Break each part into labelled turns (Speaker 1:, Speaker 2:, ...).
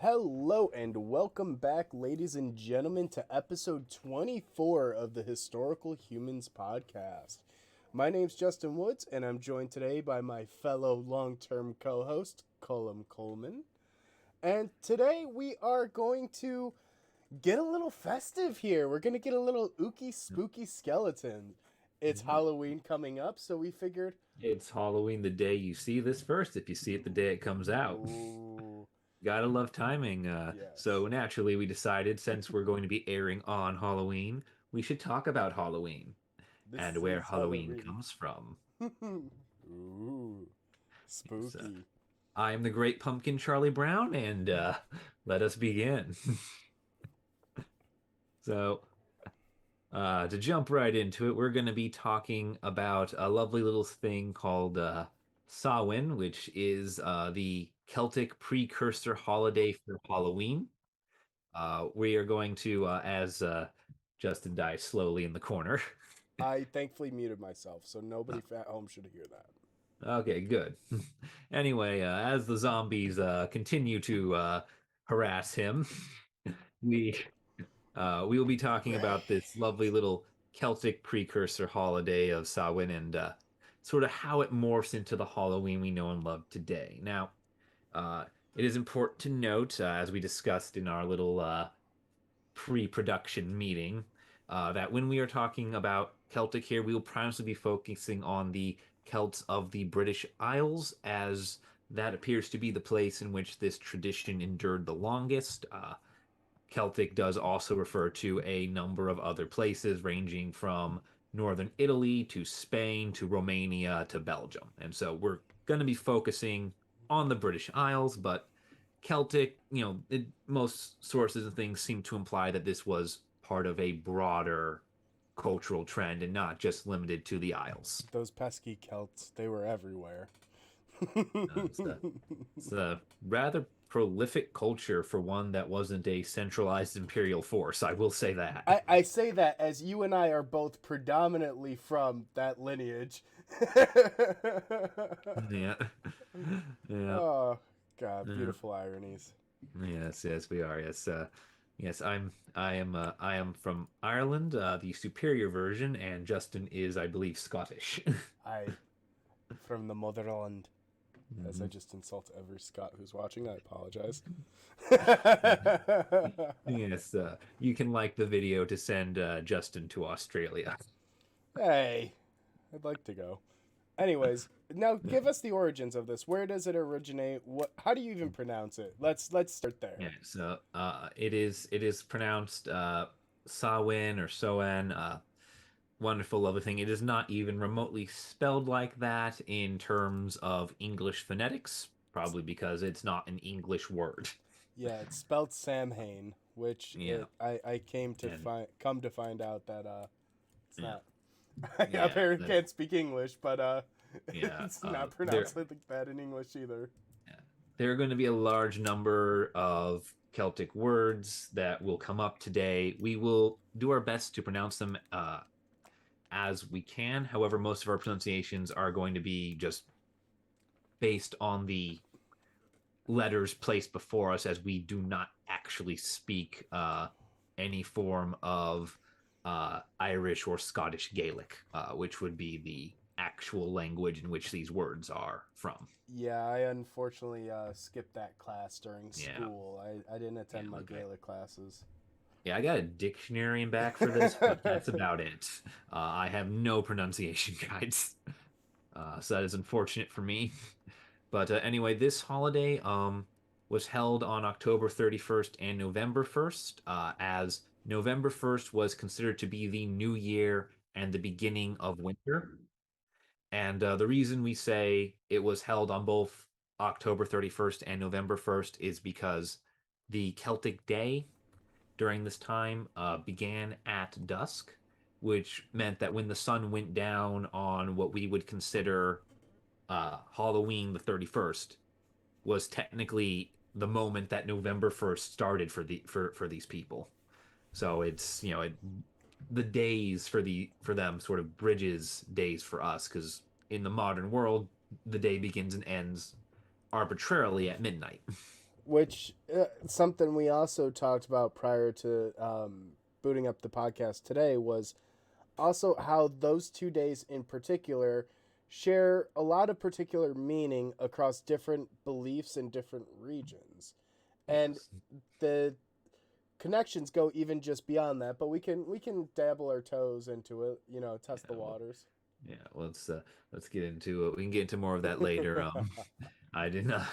Speaker 1: Hello and welcome back, ladies and gentlemen, to episode 24 of the Historical Humans podcast. My name's Justin Woods, and I'm joined today by my fellow long term co host, Colum Coleman. And today we are going to get a little festive here. We're going to get a little ooky spooky skeleton. It's
Speaker 2: Mhm.
Speaker 1: Halloween coming up, so we figured,
Speaker 2: It's Halloween the day you see this first, if you see it the day it comes out.
Speaker 1: ooh,
Speaker 2: Gotta love timing. So
Speaker 1: yes,
Speaker 2: naturally, we decided since we're going to be airing on Halloween, we should talk about Halloween and
Speaker 1: this
Speaker 2: where
Speaker 1: is
Speaker 2: Halloween
Speaker 1: Halloween.
Speaker 2: comes from.
Speaker 1: Ooh,
Speaker 2: So,
Speaker 1: spooky.
Speaker 2: I am the Great Pumpkin Charlie Brown, and let us begin. So, to jump right into it, we're going to be talking about a lovely little thing called Samhain, which is the Celtic precursor holiday for Halloween. We are going to, as Justin dies slowly in the corner.
Speaker 1: I thankfully muted myself, so nobody at home should hear that.
Speaker 2: Okay, good. Anyway, as the zombies continue to harass him, we we will be talking about this lovely little Celtic precursor holiday of Samhain and sort of how it morphs into the Halloween we know and love today. Now, it is important to note, as we discussed in our little pre-production meeting, that when we are talking about Celtic here, we will primarily be focusing on the Celts of the British Isles, as that appears to be the place in which this tradition endured the longest. Celtic does also refer to a number of other places, ranging from northern Italy to Spain to Romania to Belgium. And so we're going to be focusing on the British Isles, but Celtic, most sources and things seem to imply that this was part of a broader cultural trend and not just limited to the Isles.
Speaker 1: Those pesky Celts, they were everywhere.
Speaker 2: It's a rather prolific culture for one that wasn't a centralized imperial force. I will say that.
Speaker 1: I say that as you and I are both predominantly from that lineage.
Speaker 2: Yeah, yeah.
Speaker 1: Oh, God,
Speaker 2: Uh,
Speaker 1: beautiful ironies.
Speaker 2: yes, yes, we are. Yes, yes. I am from Ireland, the superior version, and Justin is, I believe, Scottish.
Speaker 1: I, from the motherland. As I
Speaker 2: Mhm.
Speaker 1: just insult every Scot who's watching, I apologize.
Speaker 2: Yes, you can like the video to send Justin to Australia.
Speaker 1: Hey, I'd like to go. Anyways, now give us the origins of this. Where does it originate? What? How do you even pronounce it? Let's start
Speaker 2: Yeah,
Speaker 1: there.
Speaker 2: so it is pronounced Sawin or Soen. Wonderful, lovely thing. It is not even remotely spelled like that in terms of English phonetics, probably because it's not an English word.
Speaker 1: Yeah, it's spelled Samhain, which
Speaker 2: Yeah,
Speaker 1: I came to
Speaker 2: and
Speaker 1: find out that it's
Speaker 2: yeah,
Speaker 1: not. I
Speaker 2: yeah,
Speaker 1: apparently can't speak English, but
Speaker 2: yeah.
Speaker 1: it's not
Speaker 2: There,
Speaker 1: pronounced like that in English either.
Speaker 2: yeah. There are going to be a large number of Celtic words that will come up today. We will do our best to pronounce them as we can. However, most of our pronunciations are going to be just based on the letters placed before us, as we do not actually speak any form of Irish or Scottish Gaelic, which would be the actual language in which these words are from.
Speaker 1: Yeah, I unfortunately skipped that class during
Speaker 2: Yeah,
Speaker 1: school. I didn't
Speaker 2: yeah,
Speaker 1: attend my
Speaker 2: okay.
Speaker 1: Gaelic classes.
Speaker 2: Yeah, I got a dictionary in back for this, but that's about it. I have no pronunciation guides, so that is unfortunate for me. But anyway, this holiday was held on October 31st and November 1st, as November 1st was considered to be the new year and the beginning of winter. And the reason we say it was held on both October 31st and November 1st is because the Celtic Day during this time began at dusk, which meant that when the sun went down on what we would consider Halloween the 31st, was technically the moment that November 1st started for these people. So it's, the days for them sort of bridges days for us, because in the modern world the day begins and ends arbitrarily at midnight.
Speaker 1: which something we also talked about prior to booting up the podcast today was also how those 2 days in particular share a lot of particular meaning across different beliefs in different regions. And
Speaker 2: Yes.
Speaker 1: the connections go even just beyond that, but we can dabble our toes into it, test the
Speaker 2: Yeah, well,
Speaker 1: waters.
Speaker 2: yeah. Let's get into it. We can get into more of that later. I did not.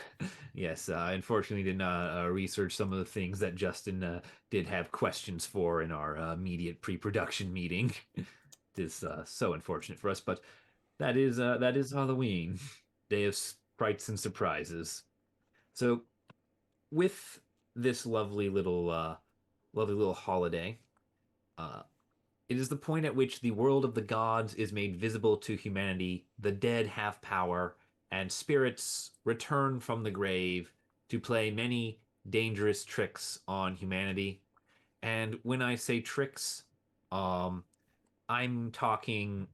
Speaker 2: Yes, I unfortunately did not research some of the things that Justin did have questions for in our immediate pre-production meeting. It is so unfortunate for us, but that is Halloween, Day of Sprites and Surprises. So with this lovely little holiday, uh, it is the point at which the world of the gods is made visible to humanity, the dead have power, and spirits return from the grave to play many dangerous tricks on humanity. And when I say tricks, um, I'm talking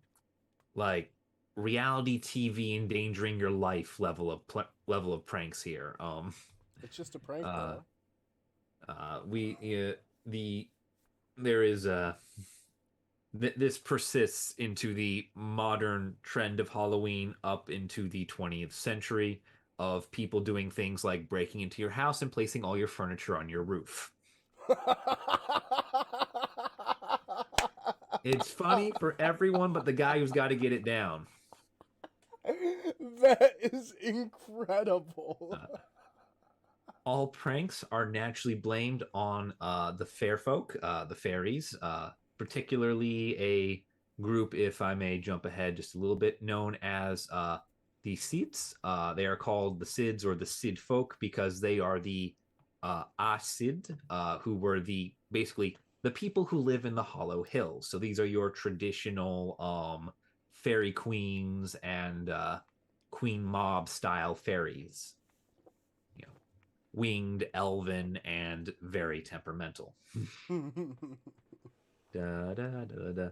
Speaker 2: like reality TV endangering your life level of pranks here.
Speaker 1: It's just a prank,
Speaker 2: Uh,
Speaker 1: bro.
Speaker 2: we the there is this persists into the modern trend of Halloween up into the 20th century of people doing things like breaking into your house and placing all your furniture on your roof. It's funny for everyone but the guy who's got to get it down.
Speaker 1: That is incredible.
Speaker 2: Uh, all pranks are naturally blamed on the fair folk, the fairies, particularly a group, if I may jump ahead just a little bit, known as the Sids. They are called the Sids or the Sid folk because they are the Asid, who were the basically the people who live in the Hollow Hills. So these are your traditional fairy queens and queen mob style fairies, you know, winged, elven, and very temperamental. Da, da, da,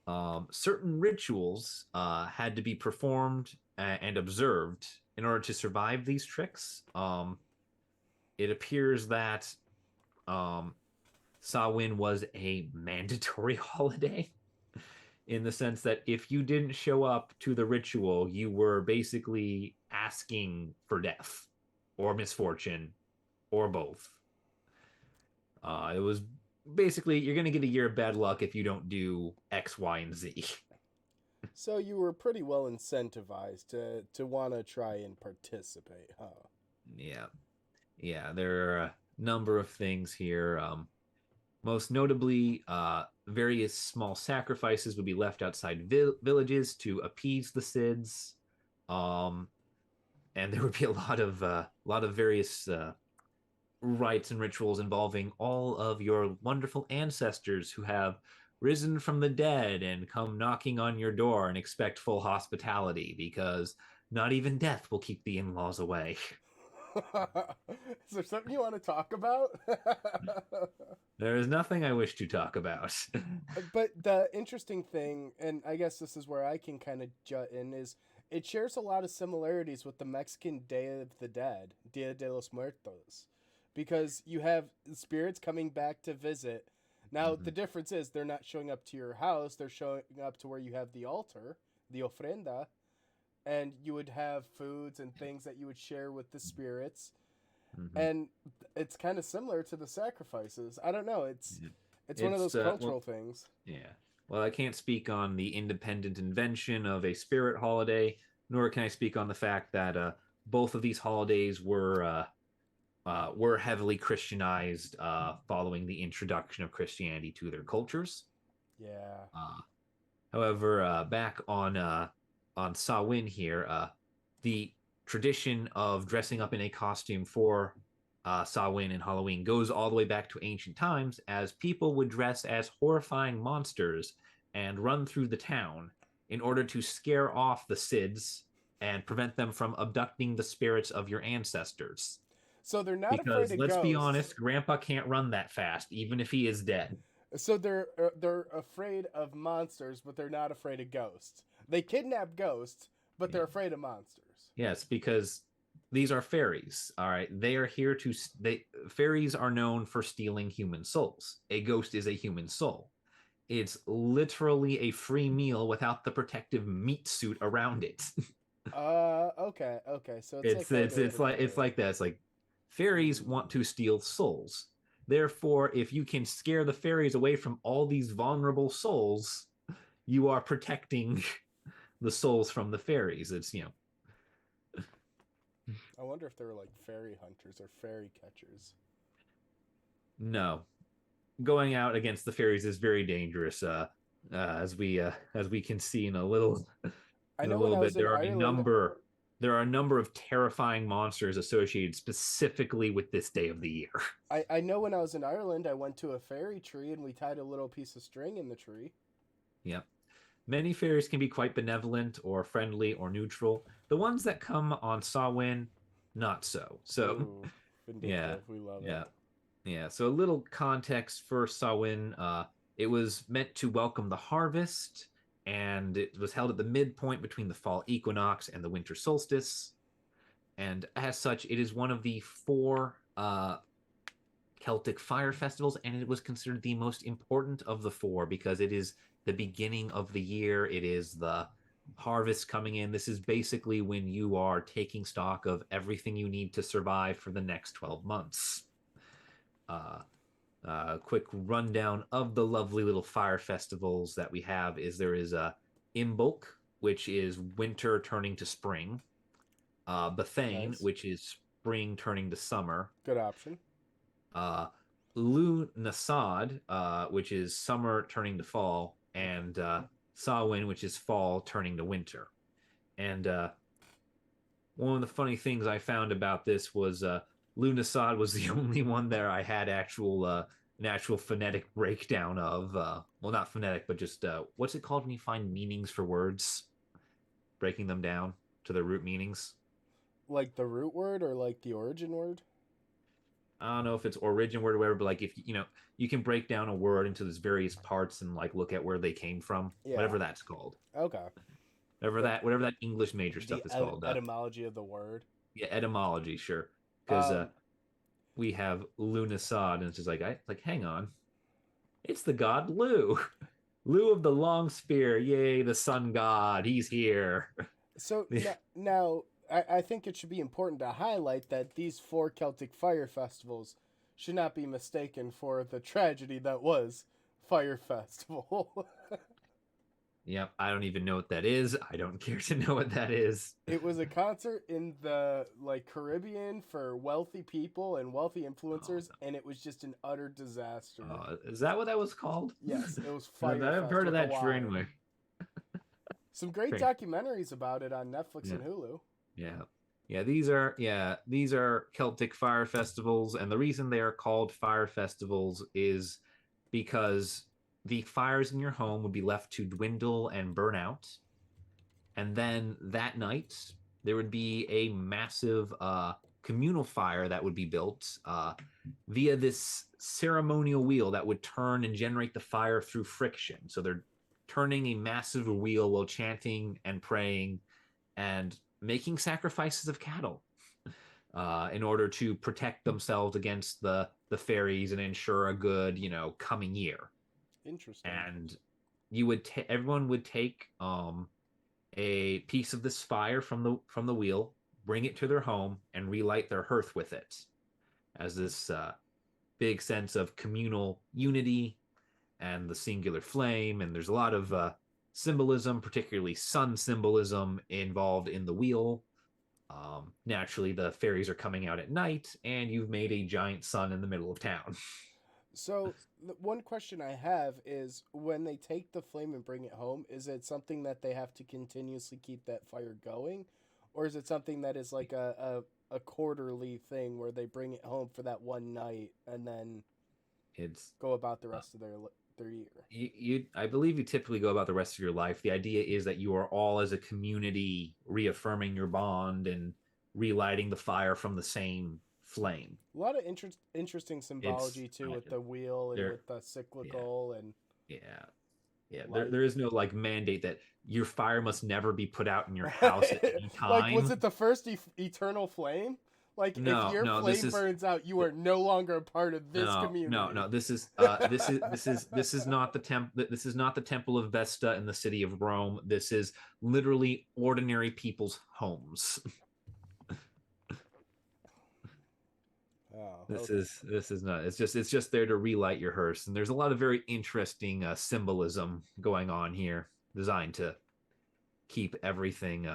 Speaker 2: da. Certain rituals had to be performed and observed in order to survive these tricks. It appears that um, Samhain was a mandatory holiday in the sense that if you didn't show up to the ritual, you were basically asking for death or misfortune or both. It was basically you're going to get a year of bad luck if you don't do X, Y, and Z.
Speaker 1: So you were pretty well incentivized to want to try and participate, huh?
Speaker 2: Yeah, yeah. There are a number of things here. Most notably, various small sacrifices would be left outside villages to appease the Sids, um, and there would be a lot of various rites and rituals involving all of your wonderful ancestors who have risen from the dead and come knocking on your door and expect full hospitality because not even death will keep the in-laws away.
Speaker 1: Is there something you want to talk about?
Speaker 2: There is nothing I wish to talk about.
Speaker 1: But the interesting thing, and I guess this is where I can kind of jut in, is it shares a lot of similarities with the Mexican Day of the Dead, Dia de los Muertos, because you have spirits coming back to visit. Now, the
Speaker 2: Mhm.
Speaker 1: difference is they're not showing up to your house, they're showing up to where you have the altar, the ofrenda, and you would have foods and things that you would share with the spirits.
Speaker 2: Mhm.
Speaker 1: And it's kind of similar to the sacrifices. I don't know,
Speaker 2: Yeah.
Speaker 1: it's one of
Speaker 2: It's
Speaker 1: those cultural
Speaker 2: well,
Speaker 1: things.
Speaker 2: yeah. Well, I can't speak on the independent invention of a spirit holiday, nor can I speak on the fact that both of these holidays were heavily Christianized following the introduction of Christianity to their cultures.
Speaker 1: Yeah.
Speaker 2: Uh, However, back on Samhain here, the tradition of dressing up in a costume for Samhain and Halloween goes all the way back to ancient times, as people would dress as horrifying monsters and run through the town in order to scare off the Sids and prevent them from abducting the spirits of your ancestors.
Speaker 1: So they're not afraid
Speaker 2: Because
Speaker 1: of
Speaker 2: let's be
Speaker 1: ghosts.
Speaker 2: honest, Grandpa can't run that fast, even if he is dead.
Speaker 1: So they're afraid of monsters, but they're not afraid of ghosts. They kidnap ghosts, but they're
Speaker 2: Yeah.
Speaker 1: afraid of monsters.
Speaker 2: Yes, because these are fairies. All right, they are here to. Fairies are known for stealing human souls. A ghost is a human soul. It's literally a free meal without the protective meat suit around it.
Speaker 1: Okay, okay. So it's like Lord of the
Speaker 2: It's
Speaker 1: Fairy.
Speaker 2: like that. It's like fairies
Speaker 1: Hmm.
Speaker 2: want to steal souls. Therefore, if you can scare the fairies away from all these vulnerable souls, you are protecting the souls from the fairies. It's
Speaker 1: I wonder if they were like fairy hunters or fairy catchers.
Speaker 2: no, going out against the fairies is very dangerous. As we can see
Speaker 1: I
Speaker 2: in a
Speaker 1: know when
Speaker 2: little
Speaker 1: I was
Speaker 2: bit,
Speaker 1: in Ireland,
Speaker 2: there are a number of terrifying monsters associated specifically with this day of the year.
Speaker 1: I know when I was in Ireland, I went to a fairy tree and we tied a little piece of string in the tree.
Speaker 2: Yep. Many fairies can be quite benevolent or friendly or neutral. The ones that come on Samhain, not so. So,
Speaker 1: Ooh,
Speaker 2: yeah,
Speaker 1: vindictive. We love it.
Speaker 2: yeah, yeah. So, a little context for Samhain. It was meant to welcome the harvest, and it was held at the midpoint between the fall equinox and the winter solstice. And as such, it is one of the four Celtic fire festivals, and it was considered the most important of the four because it is the beginning of the year. It is the harvest coming in. This is basically when you are taking stock of everything you need to survive for the next 12 months. Uh, quick rundown of the lovely little fire festivals that we have is there is Imbolc, which is winter turning to spring, Bethane,
Speaker 1: Nice.
Speaker 2: which is spring turning to summer,
Speaker 1: Good option.
Speaker 2: uh, Lu Nasad, which is summer turning to fall,
Speaker 1: Okay.
Speaker 2: and Samhain, which is fall turning to winter. And one of the funny things I found about this was Lu Nasad was the only one there I had an actual phonetic breakdown of. Well, not phonetic, but just what's it called when you find meanings for words, breaking them down to their root meanings.
Speaker 1: Like the root word or like the origin word?
Speaker 2: I don't know if it's origin word or whatever, but like if you can break down a word into its various parts and like look at where they came from,
Speaker 1: Yeah.
Speaker 2: whatever that's called,
Speaker 1: Okay. The
Speaker 2: whatever that English major
Speaker 1: the
Speaker 2: stuff is called.
Speaker 1: etymology of the word.
Speaker 2: Yeah, etymology, sure, because
Speaker 1: Um.
Speaker 2: we have Lunasad, and it's just like hang on, it's the god Lu, Lu of the long spear, yay, the sun god, he's here.
Speaker 1: So now I think it should be important to highlight that these four Celtic fire festivals should not be mistaken for the tragedy that was Fire Festival.
Speaker 2: Yep, I don't even know what that is. I don't care to know what that is.
Speaker 1: It was a concert in the like Caribbean for wealthy people and wealthy
Speaker 2: Oh,
Speaker 1: influencers, and it was just an utter disaster.
Speaker 2: is that what that was called?
Speaker 1: Yes, it was Fire
Speaker 2: I've
Speaker 1: Fest
Speaker 2: heard of
Speaker 1: with a
Speaker 2: that
Speaker 1: Y.
Speaker 2: train.
Speaker 1: Some great
Speaker 2: Train.
Speaker 1: documentaries about it on Netflix
Speaker 2: Yeah,
Speaker 1: and Hulu.
Speaker 2: these are Celtic fire festivals, and the reason they are called fire festivals is because the fires in your home would be left to dwindle and burn out, and then that night there would be a massive communal fire that would be built via this ceremonial wheel that would turn and generate the fire through friction. So they're turning a massive wheel while chanting and praying and making sacrifices of cattle in order to protect themselves against the fairies and ensure a good coming year.
Speaker 1: Interesting.
Speaker 2: And everyone would take a piece of this fire from the wheel, bring it to their home, and relight their hearth with it as this big sense of communal unity and the singular flame. And there's a lot of symbolism, particularly sun symbolism, involved in the wheel. Naturally, the fairies are coming out at night, and you've made a giant sun in the middle of town.
Speaker 1: So, one question I have is when they take the flame and bring it home, is it something that they have to continuously keep that fire going? Or is it something that is like a quarterly thing where they bring it home for that one night and then
Speaker 2: It's
Speaker 1: go about the
Speaker 2: uh,
Speaker 1: rest of their year?
Speaker 2: I believe you typically go about the rest of your life. The idea is that you are all as a community reaffirming your bond and relighting the fire from the same flame.
Speaker 1: A lot of interesting
Speaker 2: It's
Speaker 1: symbology too with the wheel and
Speaker 2: there,
Speaker 1: with the
Speaker 2: yeah,
Speaker 1: cyclical and
Speaker 2: yeah. Yeah,
Speaker 1: Light.
Speaker 2: there is no like mandate that your fire must never be put out in your house at any
Speaker 1: Like, was
Speaker 2: time.
Speaker 1: it the first eternal flame? Like, if
Speaker 2: No,
Speaker 1: your
Speaker 2: no,
Speaker 1: flame burns out, you are no longer a part of this community.
Speaker 2: no. This is not the this is not the Temple of Vesta in the city of Rome. This is literally ordinary people's homes.
Speaker 1: Oh, okay.
Speaker 2: This is not. It's just there to relight your hearse, and there's a lot of very interesting symbolism going on here, designed to keep everything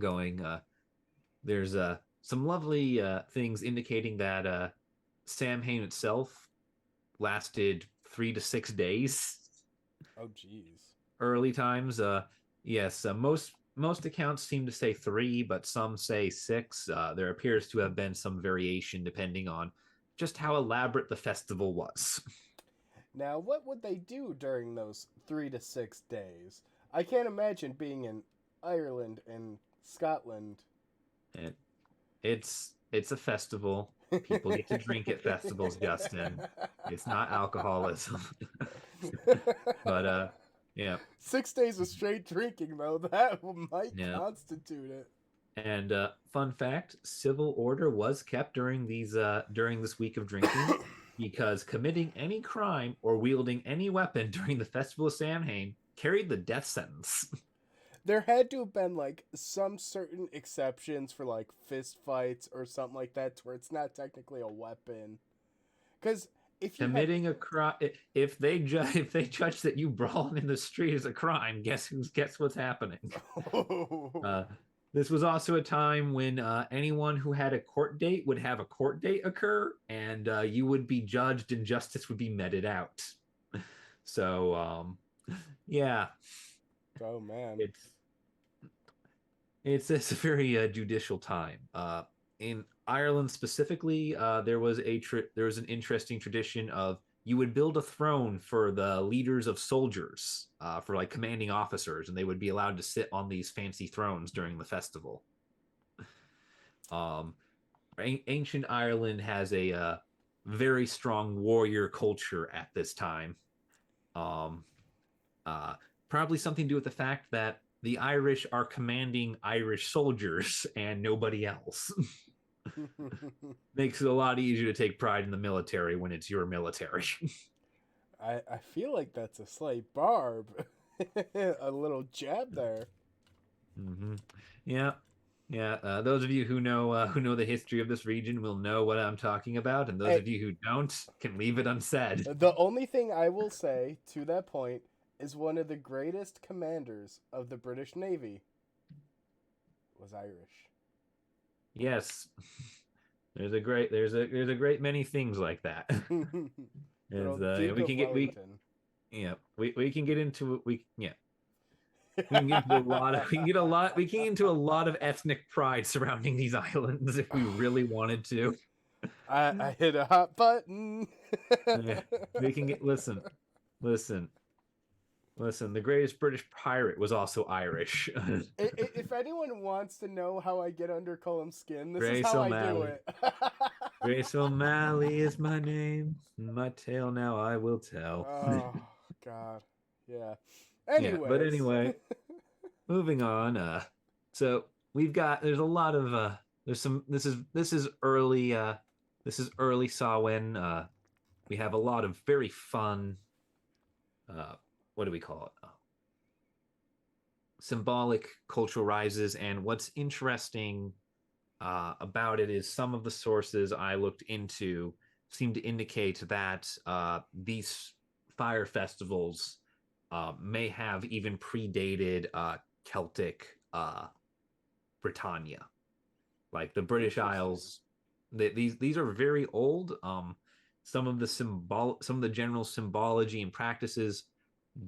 Speaker 2: going. There's some lovely things indicating that Samhain itself lasted 3 to 6 days.
Speaker 1: Oh, jeez.
Speaker 2: Early times, yes, most accounts seem to say 3, but some say 6. There appears to have been some variation depending on just how elaborate the festival was.
Speaker 1: Now, what would they do during those 3 to 6 days? I can't imagine being in Ireland and Scotland.
Speaker 2: And it's a festival. People get to drink at festivals, Justin. It's not alcoholism. But yeah,
Speaker 1: 6 days of straight drinking, though, that might
Speaker 2: yeah.
Speaker 1: constitute it.
Speaker 2: And fun fact, civil order was kept during this week of drinking because committing any crime or wielding any weapon during the festival of Samhain carried the death sentence.
Speaker 1: There had to have been like some certain exceptions for like fist fights or something like that, to where it's not technically a weapon. Because if you have
Speaker 2: Committing a crime, if they judge that you brawling in the street is a crime, guess what's happening? Uh, this was also a time when anyone who had a court date would have a court date occur, and you would be judged, and justice would be meted out. So, yeah,
Speaker 1: oh man,
Speaker 2: it's it's a very judicial time. In Ireland specifically, there was an interesting tradition of you would build a throne for the leaders of soldiers, for like commanding officers, and they would be allowed to sit on these fancy thrones during the festival. Um, Ancient Ireland has a very strong warrior culture at this time. Um, uh, Probably something to do with the fact that the Irish are commanding Irish soldiers and nobody else. Makes it a lot easier to take pride in the military when it's your military.
Speaker 1: I feel like that's a slight barb, a little jab there.
Speaker 2: Mm-hmm. Yeah, yeah. Those of you who know the history of this region will know what I'm talking about, and those
Speaker 1: Hey,
Speaker 2: of you who don't can leave it unsaid.
Speaker 1: the only thing I will say to that point is one of the greatest commanders of the British Navy was Irish.
Speaker 2: Yes, there's a great many things like that.
Speaker 1: Good
Speaker 2: As
Speaker 1: old Duke
Speaker 2: we
Speaker 1: of
Speaker 2: can get
Speaker 1: Wellington.
Speaker 2: we can get into we can get into a lot of we can get into a lot of ethnic pride surrounding these islands if we really wanted to.
Speaker 1: I hit a hot button.
Speaker 2: Yeah, we can get listen listen. The greatest British pirate was also Irish.
Speaker 1: If anyone wants to know how I get under Colum's skin, this is
Speaker 2: Grace
Speaker 1: how I do
Speaker 2: O'Malley.
Speaker 1: it.
Speaker 2: Grace O'Malley is my name. My tale now I will tell.
Speaker 1: Oh God, yeah.
Speaker 2: Yeah, but
Speaker 1: Anyways,
Speaker 2: anyway, moving on. So we've got there's a lot of there's some this is early Samhain. We have a lot of very fun what do we call it? Symbolic cultural rises, and what's interesting about it is some of the sources I looked into seem to indicate that these fire festivals may have even predated Celtic Britannia, like the British
Speaker 1: interesting.
Speaker 2: Isles. These are very old. Some of the general symbology and practices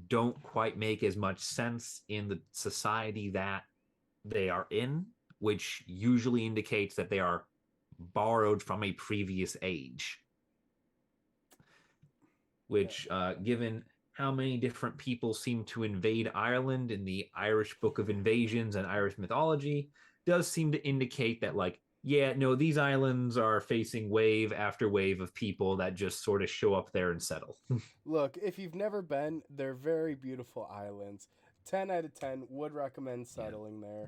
Speaker 2: don't quite make as much sense in the society that they are in, which usually indicates that they are borrowed from a previous age. Which, given how many different people seem to invade Ireland in the Irish Book of Invasions and Irish mythology, does seem to indicate that like Yeah, no, these islands are facing wave after wave of people that just sort of show up there and settle.
Speaker 1: Look, if you've never been, they're very beautiful islands. 10 out of 10 would recommend
Speaker 2: Yeah,
Speaker 1: settling there,
Speaker 2: yeah,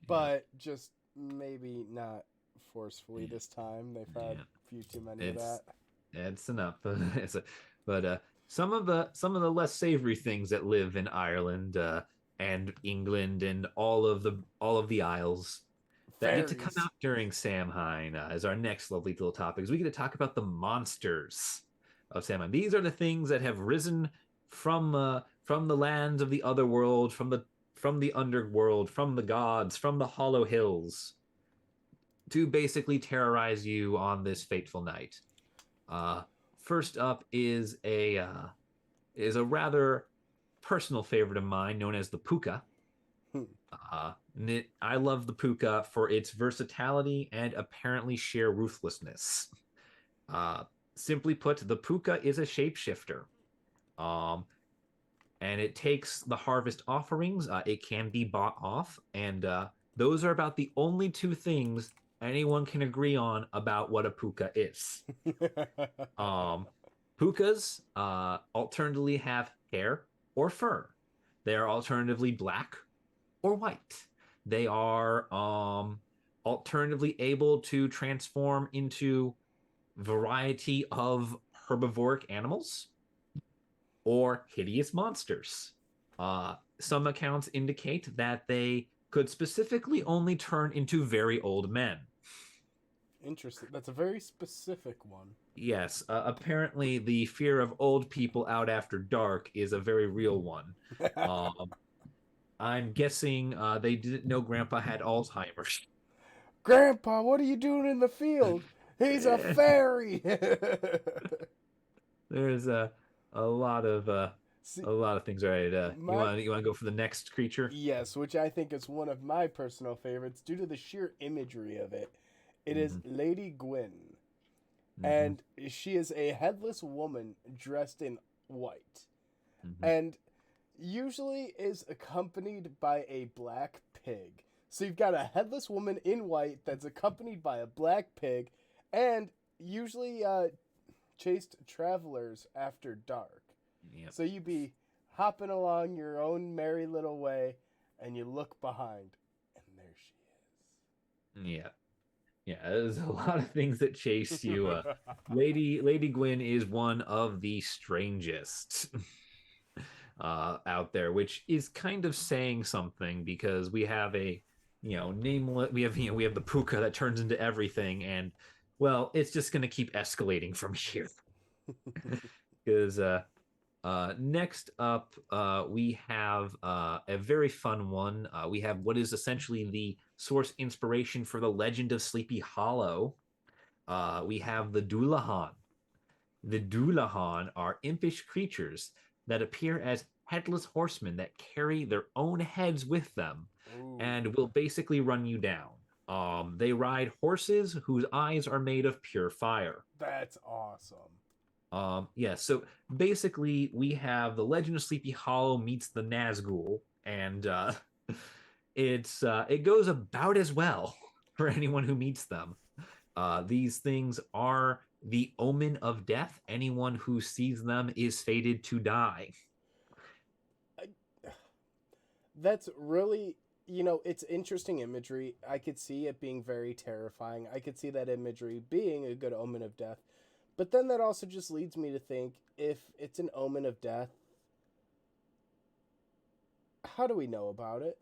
Speaker 1: but just maybe not forcefully
Speaker 2: yeah,
Speaker 1: this time. They've had
Speaker 2: yeah.
Speaker 1: a few too many of
Speaker 2: It's
Speaker 1: that.
Speaker 2: it's enough. But some of the less savory things that live in Ireland and England and all of the Isles that get to come
Speaker 1: Fairies.
Speaker 2: out during Samhain is our next lovely little topic. Is we get to talk about the monsters of Samhain. These are the things that have risen from the lands of the other world, from the underworld, from the gods, from the hollow hills, to basically terrorize you on this fateful night. Uh, First up is a rather personal favorite of mine, known as the puka. I love the puka for its versatility and apparently sheer ruthlessness. Uh, Simply put, the puka is a shapeshifter. Um, and it takes the harvest offerings. It can be bought off, and those are about the only two things anyone can agree on about what a puka is. Um, Pukas alternatively have hair or fur. They are alternatively black or white. They are alternatively able to transform into variety of herbivoric animals or hideous monsters. Some accounts indicate that they could specifically only turn into very old men.
Speaker 1: Interesting. That's a very specific one.
Speaker 2: Yes, apparently the fear of old people out after dark is a very real one. Um, I'm guessing they didn't know Grandpa had Alzheimer's.
Speaker 1: Grandpa, what are you doing in the field? He's a fairy.
Speaker 2: There's a lot of
Speaker 1: See,
Speaker 2: a lot of things. All right, you
Speaker 1: my
Speaker 2: want you want to go for the next creature?
Speaker 1: yes, which I think is one of my personal favorites due to the sheer imagery of it. It is
Speaker 2: Mm-hmm,
Speaker 1: Lady Gwyn,
Speaker 2: mm-hmm,
Speaker 1: and she is a headless woman dressed in white,
Speaker 2: mm-hmm.
Speaker 1: and usually is accompanied by a black pig. So you've got a headless woman in white that's accompanied by a black pig, and usually chased travelers after dark.
Speaker 2: Yep.
Speaker 1: So you be hopping along your own merry little way, and you look behind, and there
Speaker 2: Yeah. Yeah, there's a lot of things that chase
Speaker 1: she
Speaker 2: you.
Speaker 1: is.
Speaker 2: Lady Gwyn is one of the strangest out there, which is kind of saying something because we have nameless. We have the puka that turns into everything, and well, it's just going to keep escalating from here. Because next up, we have a very fun one. We have what is essentially the source inspiration for the legend of Sleepy Hollow. We have the Dullahan. The Dullahan are impish creatures that appear as headless horsemen that carry their own heads with them
Speaker 1: Ooh,
Speaker 2: and will basically run you down. They ride horses whose eyes are made of pure fire.
Speaker 1: that's awesome.
Speaker 2: Yeah, so basically we have the Legend of Sleepy Hollow meets the Nazgul, and it goes about as well for anyone who meets them. These things are the omen of death. Anyone who sees them is fated to die.
Speaker 1: I, that's really, it's interesting imagery. I could see it being very terrifying. I could see that imagery being a good omen of death. But then that also just leads me to think if it's an omen of death, how do we know about it?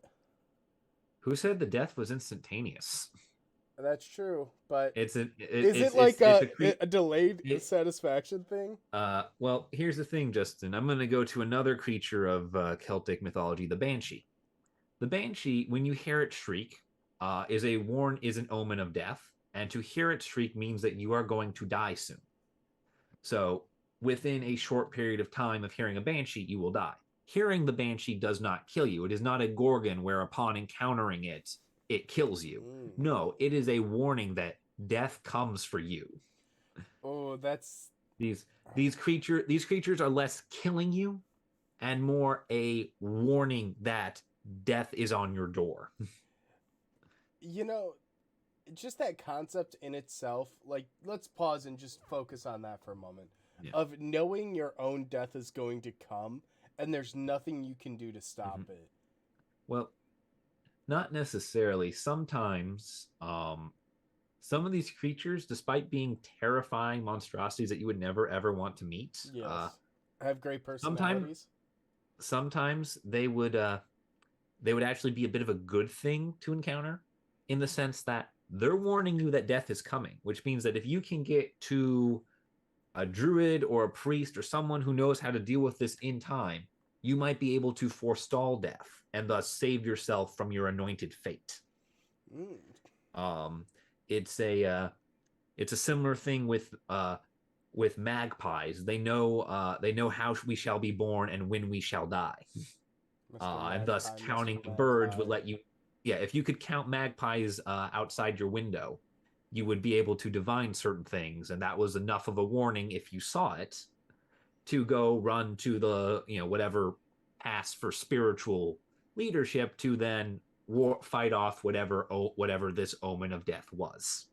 Speaker 2: Who said the death was instantaneous?
Speaker 1: That's true, but
Speaker 2: It's a it,
Speaker 1: is it like
Speaker 2: it's a cre-
Speaker 1: a delayed
Speaker 2: it,
Speaker 1: satisfaction thing?
Speaker 2: Well, here's the thing, Justin. I'm going to go to another creature of Celtic mythology, the banshee. The banshee, when you hear it shriek, is an omen of death, and to hear it shriek means that you are going to die soon. So within a short period of time of hearing a banshee, you will die. Hearing the banshee does not kill you. It is not a gorgon where upon encountering it, it kills you.
Speaker 1: Mm.
Speaker 2: No, it is a warning that death comes for you.
Speaker 1: Oh, that's
Speaker 2: These these creatures are less killing you and more a warning that death is on your door.
Speaker 1: you know just that concept in itself, like, let's pause and just focus on that for a moment.
Speaker 2: Yeah.
Speaker 1: Of knowing your own death is going to come, and there's nothing you can do to stop it.
Speaker 2: Well, not necessarily. Sometimes, some of these creatures, despite being terrifying monstrosities that you would never ever want to meet,
Speaker 1: Yes. Have great
Speaker 2: sometimes
Speaker 1: personalities.
Speaker 2: sometimes they would actually be a bit of a good thing to encounter, in the sense that they're warning you that death is coming, which means that if you can get to a druid or a priest or someone who knows how to deal with this in time, you might be able to forestall death and thus save yourself from your anointed fate.
Speaker 1: Mm.
Speaker 2: Um, it's a similar thing with magpies. They know how we shall be born and when we shall die.
Speaker 1: Mr.
Speaker 2: And thus
Speaker 1: Magpie,
Speaker 2: counting
Speaker 1: Mr.
Speaker 2: the birds would
Speaker 1: Magpie.
Speaker 2: let you. Yeah, if you could count magpies outside your window, you would be able to divine certain things, and that was enough of a warning if you saw it to go run to the whatever pass for spiritual leadership to then fight off whatever this omen of death was.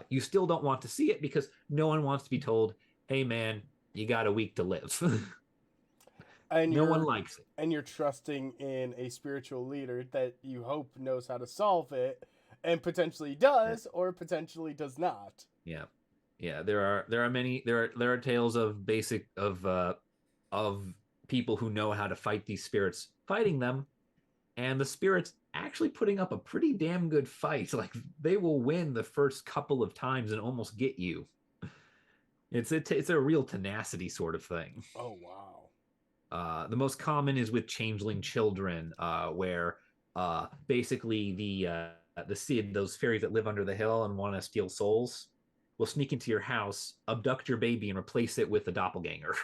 Speaker 2: You still don't want to see it because no one wants to be told, "Hey, man, you got a week to live."
Speaker 1: And
Speaker 2: No one
Speaker 1: you're
Speaker 2: likes it.
Speaker 1: and you're trusting in a spiritual leader that you hope knows how to solve it, and potentially
Speaker 2: Yeah,
Speaker 1: does or potentially does not.
Speaker 2: yeah, yeah. There are tales of of people who know how to fight these spirits, fighting them, and the spirits actually putting up a pretty damn good fight. Like they will win the first couple of times and almost get you. It's a real tenacity sort of thing.
Speaker 1: Oh wow.
Speaker 2: The most common is with changeling children, where basically the Cid, those fairies that live under the hill and want to steal souls, will sneak into your house, abduct your baby, and replace it with a doppelganger.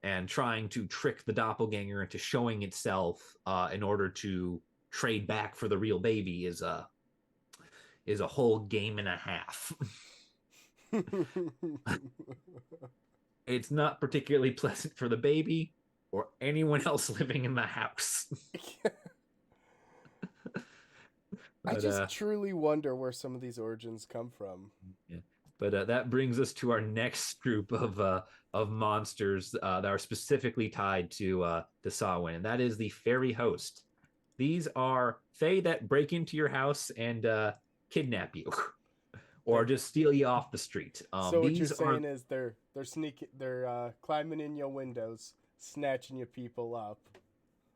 Speaker 2: And trying to trick the doppelganger into showing itself in order to trade back for the real baby is a whole game and a half. It's not particularly pleasant for the baby or anyone else living in the house.
Speaker 1: I
Speaker 2: but
Speaker 1: just truly wonder where some of these origins come from.
Speaker 2: yeah. But that brings us to our next group of monsters that are specifically tied to Samhain, and that is the fairy host. These are fae that break into your house and kidnap you, or
Speaker 1: They're,
Speaker 2: just steal you off the street.
Speaker 1: so what you're
Speaker 2: These are
Speaker 1: saying is they're climbing in your windows, snatching your people up.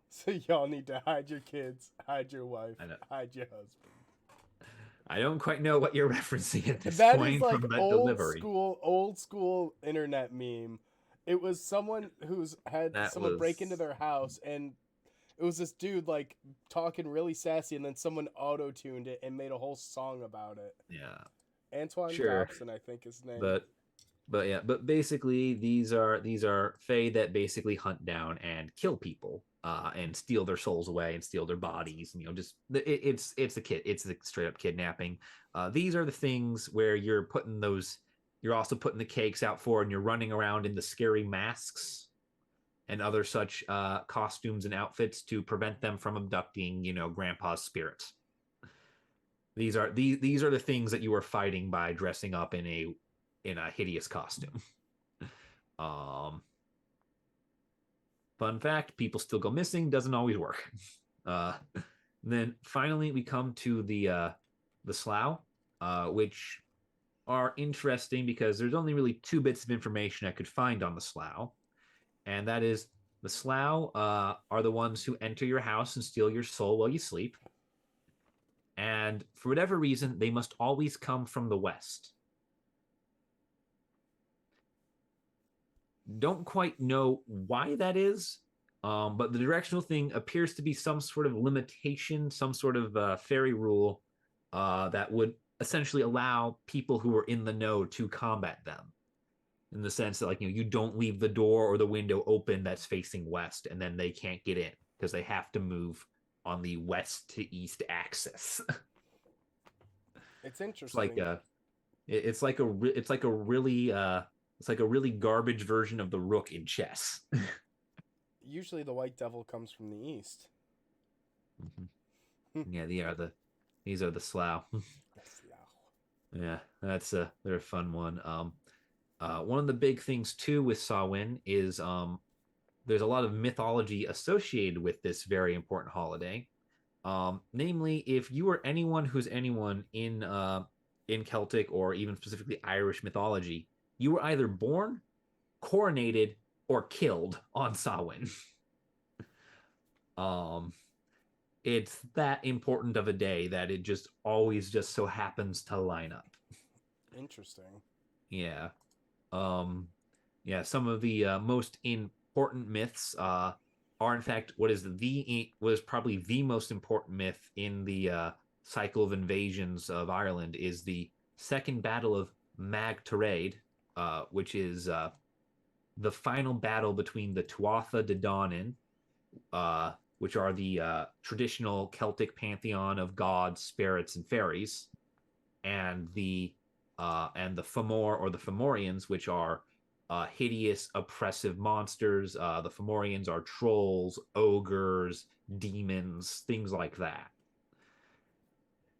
Speaker 1: So y'all need to hide your kids, hide your wife, hide your husband.
Speaker 2: I don't quite know what you're referencing at this
Speaker 1: That is
Speaker 2: point
Speaker 1: like
Speaker 2: from that delivery.
Speaker 1: old school internet meme. It was someone who's had
Speaker 2: That
Speaker 1: someone break into
Speaker 2: was
Speaker 1: their house, and it was this dude like talking really sassy, and then someone auto tuned it and made a whole song about it.
Speaker 2: yeah,
Speaker 1: Antoine
Speaker 2: sure,
Speaker 1: Dobson, I think his name.
Speaker 2: but yeah, but basically these are fae that basically hunt down and kill people, and steal their souls away and steal their bodies. And, just it's the straight up kidnapping. These are the things where you're also putting the cakes out for, and you're running around in the scary masks and other such costumes and outfits to prevent them from abducting, grandpa's spirit. These are the things that you are fighting by dressing up in a hideous costume. Um, Fun fact: people still go missing. Doesn't always work. Then finally, we come to the slough, which are interesting because there's only really two bits of information I could find on the slough, and that is the slough are the ones who enter your house and steal your soul while you sleep, and for whatever reason, they must always come from the west. Don't quite know why that is, but the directional thing appears to be some sort of limitation, some sort of fairy rule that would essentially allow people who are in the know to combat them. In the sense that, like, you don't leave the door or the window open that's facing west, and then they can't get in because they have to move on the west to east axis.
Speaker 1: It's
Speaker 2: It's like
Speaker 1: interesting.
Speaker 2: it's like a really it's like a really garbage version of the rook in chess.
Speaker 1: Usually the white devil comes from the east.
Speaker 2: Mm-hmm. Yeah, they are These are the Slough. Yeah, they're a fun one. One of the big things too with Samhain is there's a lot of mythology associated with this very important holiday. Namely, if you are anyone who's anyone in Celtic or even specifically Irish mythology, you were either born, coronated, or killed on Samhain. um, it's that important of a day that it just always just so happens to line up.
Speaker 1: Interesting.
Speaker 2: Yeah. Um, yeah, some of the most important myths are, in fact, what is probably the most important myth in the cycle of invasions of Ireland is the Second Battle of Mag Taraid, which is the final battle between the Tuatha De Danann, which are the traditional Celtic pantheon of gods, spirits, and fairies, and the Fomor or the Fomorians, which are hideous, oppressive monsters. The Fomorians are trolls, ogres, demons, things like that.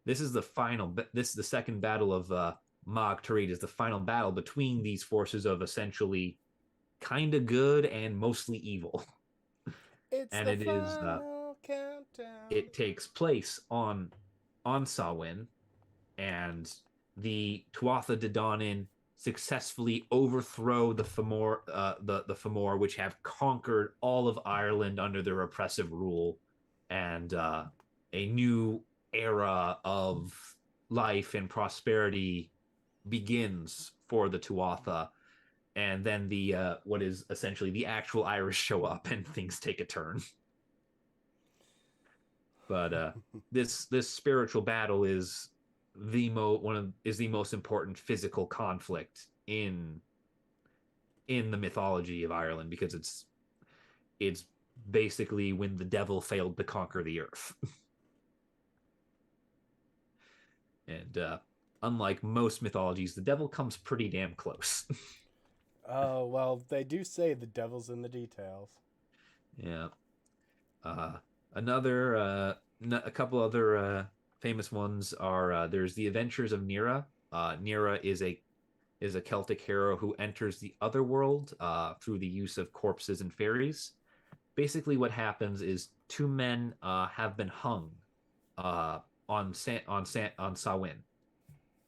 Speaker 2: This is the final. This is the second battle of Mag Tarid. Is the final battle between these forces of essentially kind of good and mostly evil.
Speaker 1: It's
Speaker 2: And
Speaker 1: the
Speaker 2: it is
Speaker 1: final countdown.
Speaker 2: it takes place on Samhain, and the Tuatha De Danann successfully overthrow the Fomor, which have conquered all of Ireland under their oppressive rule, and a new era of life and prosperity begins for the Tuatha. And then the what is essentially the actual Irish show up, and things take a turn. But this spiritual battle is the most important physical conflict in the mythology of Ireland, because it's basically when the devil failed to conquer the earth. And unlike most mythologies, the devil comes pretty damn close.
Speaker 1: Oh, well, they do say the devil's in the details.
Speaker 2: Yeah. Uh, another a couple other famous ones are there's the Adventures of Nera. Nera is a Celtic hero who enters the other world through the use of corpses and fairies. Basically, what happens is two men have been hung uh, on Samhain,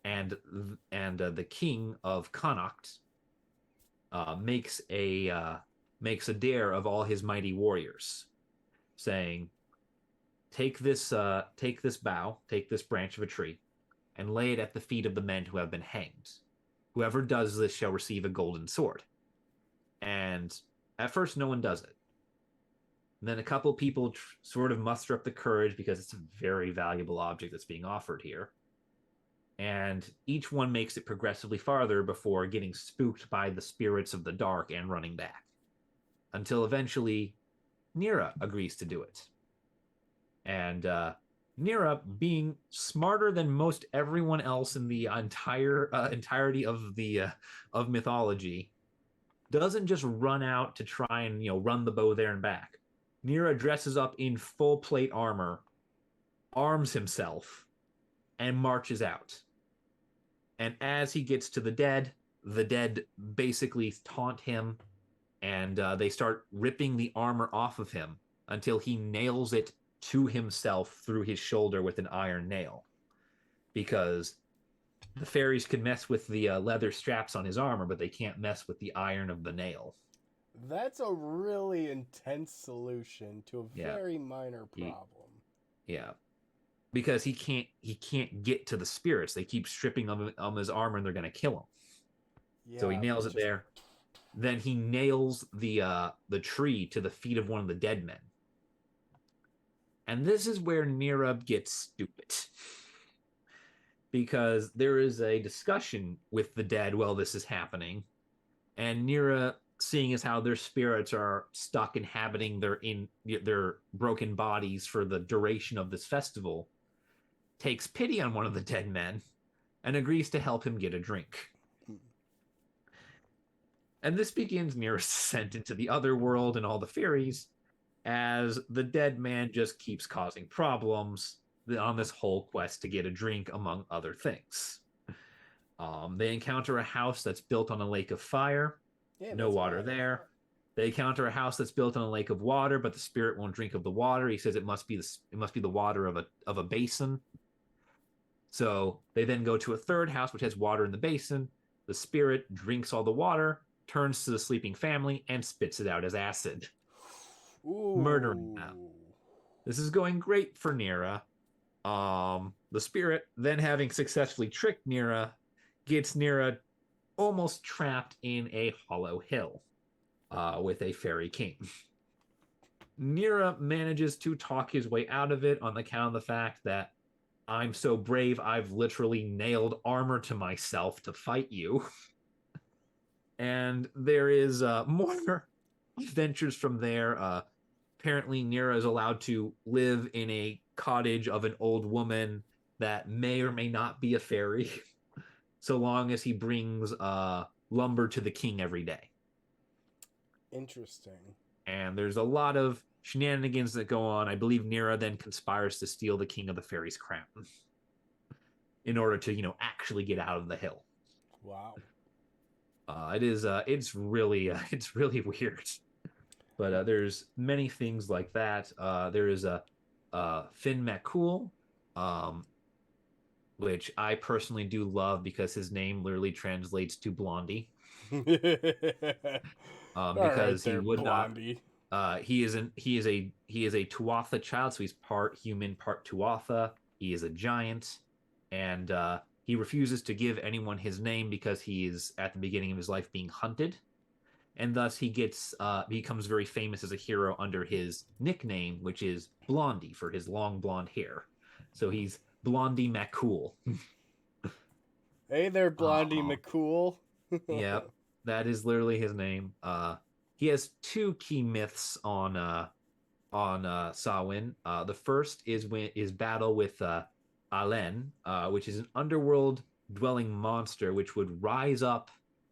Speaker 2: and the king of Connacht makes a dare of all his mighty warriors, saying, take this bough, take this branch of a tree, and lay it at the feet of the men who have been hanged. Whoever does this shall receive a golden sword. And at first, no one does it. And then a couple people sort of muster up the courage, because it's a very valuable object that's being offered here. And each one makes it progressively farther before getting spooked by the spirits of the dark and running back. Until eventually, Nera agrees to do it. And Nera, being smarter than most everyone else in the entirety of the of mythology, doesn't just run out to try and run the bow there and back. Nera dresses up in full plate armor, arms himself, and marches out. And as he gets to the dead basically taunt him, and they start ripping the armor off of him until he nails it to himself through his shoulder with an iron nail. Because the fairies can mess with the leather straps on his armor, but they can't mess with the iron of the nail.
Speaker 1: That's a really intense solution to a
Speaker 2: Yeah.
Speaker 1: very minor problem.
Speaker 2: Yeah. Because he can't get to the spirits. They keep stripping on his armor, and they're going to kill him.
Speaker 1: Yeah,
Speaker 2: So he nails it there. Then he nails the tree to the feet of one of the dead men. And this is where Nera gets stupid. Because there is a discussion with the dead while this is happening. And Nera, seeing as how their spirits are stuck inhabiting their broken bodies for the duration of this festival, takes pity on one of the dead men and agrees to help him get a drink. And this begins Nera's descent into the other world and all the fairies, as the dead man just keeps causing problems. on this whole quest to get a drink, among other things. They encounter a house that's built on a lake of fire.
Speaker 1: Yeah,
Speaker 2: No
Speaker 1: that's
Speaker 2: water
Speaker 1: fire.
Speaker 2: there. They encounter a house that's built on a lake of water, but the spirit won't drink of the water. He says it must be the water of a basin. So they then go to a third house which has water in the basin. The spirit drinks all the water, turns to the sleeping family, and spits it out as acid, murdering them.
Speaker 1: Ooh.
Speaker 2: This is going great for Nira. The spirit, then having successfully tricked Nira, gets Nira almost trapped in a hollow hill with a fairy king. Nira manages to talk his way out of it on account of the fact that I'm so brave, I've literally nailed armor to myself to fight you. And there is more adventures from there. Apparently, Nira is allowed to live in a cottage of an old woman that may or may not be a fairy, so long as he brings lumber to the king every day.
Speaker 1: Interesting.
Speaker 2: And there's a lot of shenanigans that go on. I believe Nira then conspires to steal the king of the fairies' crown in order to, actually get out of the hill.
Speaker 1: Wow.
Speaker 2: It's really it's really weird. But there's many things like that. There is a Finn McCool, um, which I personally do love because his name literally translates to Blondie.
Speaker 1: All right
Speaker 2: Because he
Speaker 1: there,
Speaker 2: would not.
Speaker 1: Blondie.
Speaker 2: He is a Tuatha child, so he's part human, part Tuatha. He is a giant, and he refuses to give anyone his name because he is at the beginning of his life being hunted, and thus becomes very famous as a hero under his nickname, which is Blondie for his long blonde hair. So he's Blondie McCool.
Speaker 1: Hey there, Blondie
Speaker 2: Uh,
Speaker 1: McCool.
Speaker 2: Yep, that is literally his name. He has two key myths on Samhain. The first is battle with Alen, which is an underworld dwelling monster which would rise up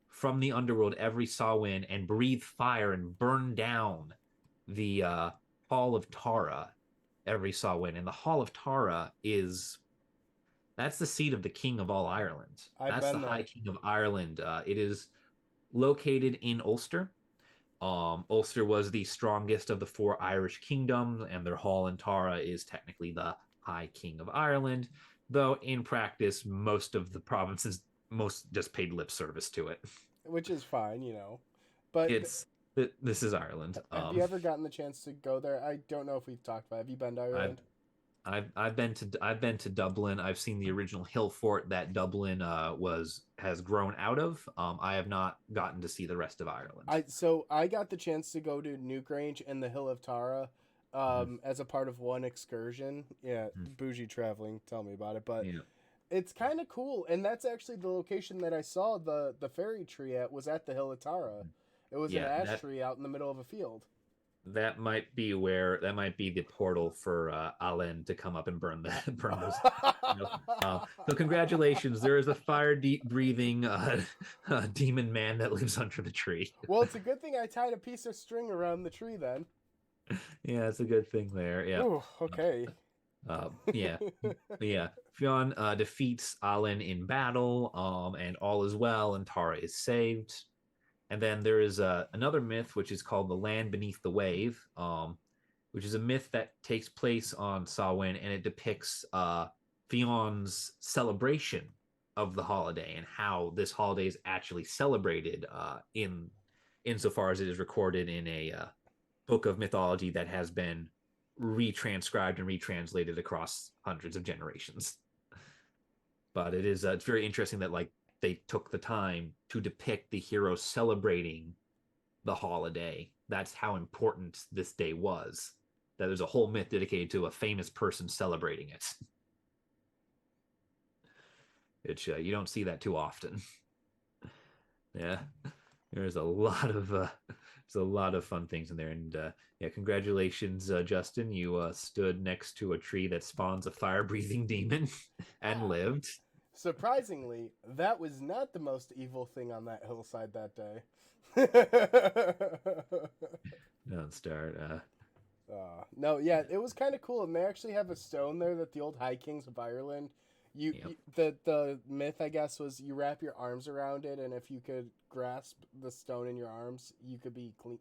Speaker 2: from the underworld every Samhain and breathe fire and burn down the Hall of Tara every Samhain. And the Hall of Tara that's the seat of the King of all Ireland.
Speaker 1: I've
Speaker 2: That's the
Speaker 1: been
Speaker 2: High
Speaker 1: there.
Speaker 2: King of Ireland. It is located in Ulster. Ulster was the strongest of the four Irish kingdoms, and their hall in Tara is technically the High King of Ireland, though in practice, most of the provinces most just paid lip service to it.
Speaker 1: Which is fine. But
Speaker 2: It's this is Ireland.
Speaker 1: have you ever gotten the chance to go there? I don't know if we've talked about it. Have you been to
Speaker 2: I've
Speaker 1: Ireland?
Speaker 2: I've been to Dublin. I've seen the original hill fort that Dublin has grown out of. I have not gotten to see the rest of Ireland.
Speaker 1: I got the chance to go to Newgrange and the Hill of Tara
Speaker 2: Mhm.
Speaker 1: as a part of one excursion. Yeah,
Speaker 2: Mhm.
Speaker 1: bougie traveling. Tell me about it. But
Speaker 2: Yeah.
Speaker 1: it's kind of cool, and that's actually the location that I saw the fairy tree at was at the Hill of Tara. It was an
Speaker 2: Yeah,
Speaker 1: ash
Speaker 2: that
Speaker 1: tree out in the middle of a field.
Speaker 2: that might be the portal for Alen to come up and burn burn those. So congratulations, there is a fire deep breathing demon man that lives under the tree.
Speaker 1: Well, it's a good thing I tied a piece of string around the tree then.
Speaker 2: Yeah, it's a good thing there. Yeah.
Speaker 1: Ooh, okay.
Speaker 2: Yeah. Yeah. Fionn defeats Alen in battle, and all is well, and Tara is saved. And then there is another myth, which is called the Land Beneath the Wave, which is a myth that takes place on Samhain, and it depicts Fionn's celebration of the holiday and how this holiday is actually celebrated insofar as it is recorded in a book of mythology that has been retranscribed and retranslated across hundreds of generations. But it's very interesting that they took the time to depict the hero celebrating the holiday. That's how important this day was. That there's a whole myth dedicated to a famous person celebrating it. Which you don't see that too often. Yeah, there's a lot of fun things in there, and yeah, congratulations, Justin. You stood next to a tree that spawns a fire-breathing demon and lived.
Speaker 1: Surprisingly, that was not the most evil thing on that hillside that day.
Speaker 2: Don't start.
Speaker 1: No, yeah, it was kind of cool, and they actually have a stone there that the old High Kings of Ireland.
Speaker 2: Yep.
Speaker 1: The myth, I guess, was you wrap your arms around it, and if you could grasp the stone in your arms, you could be clean.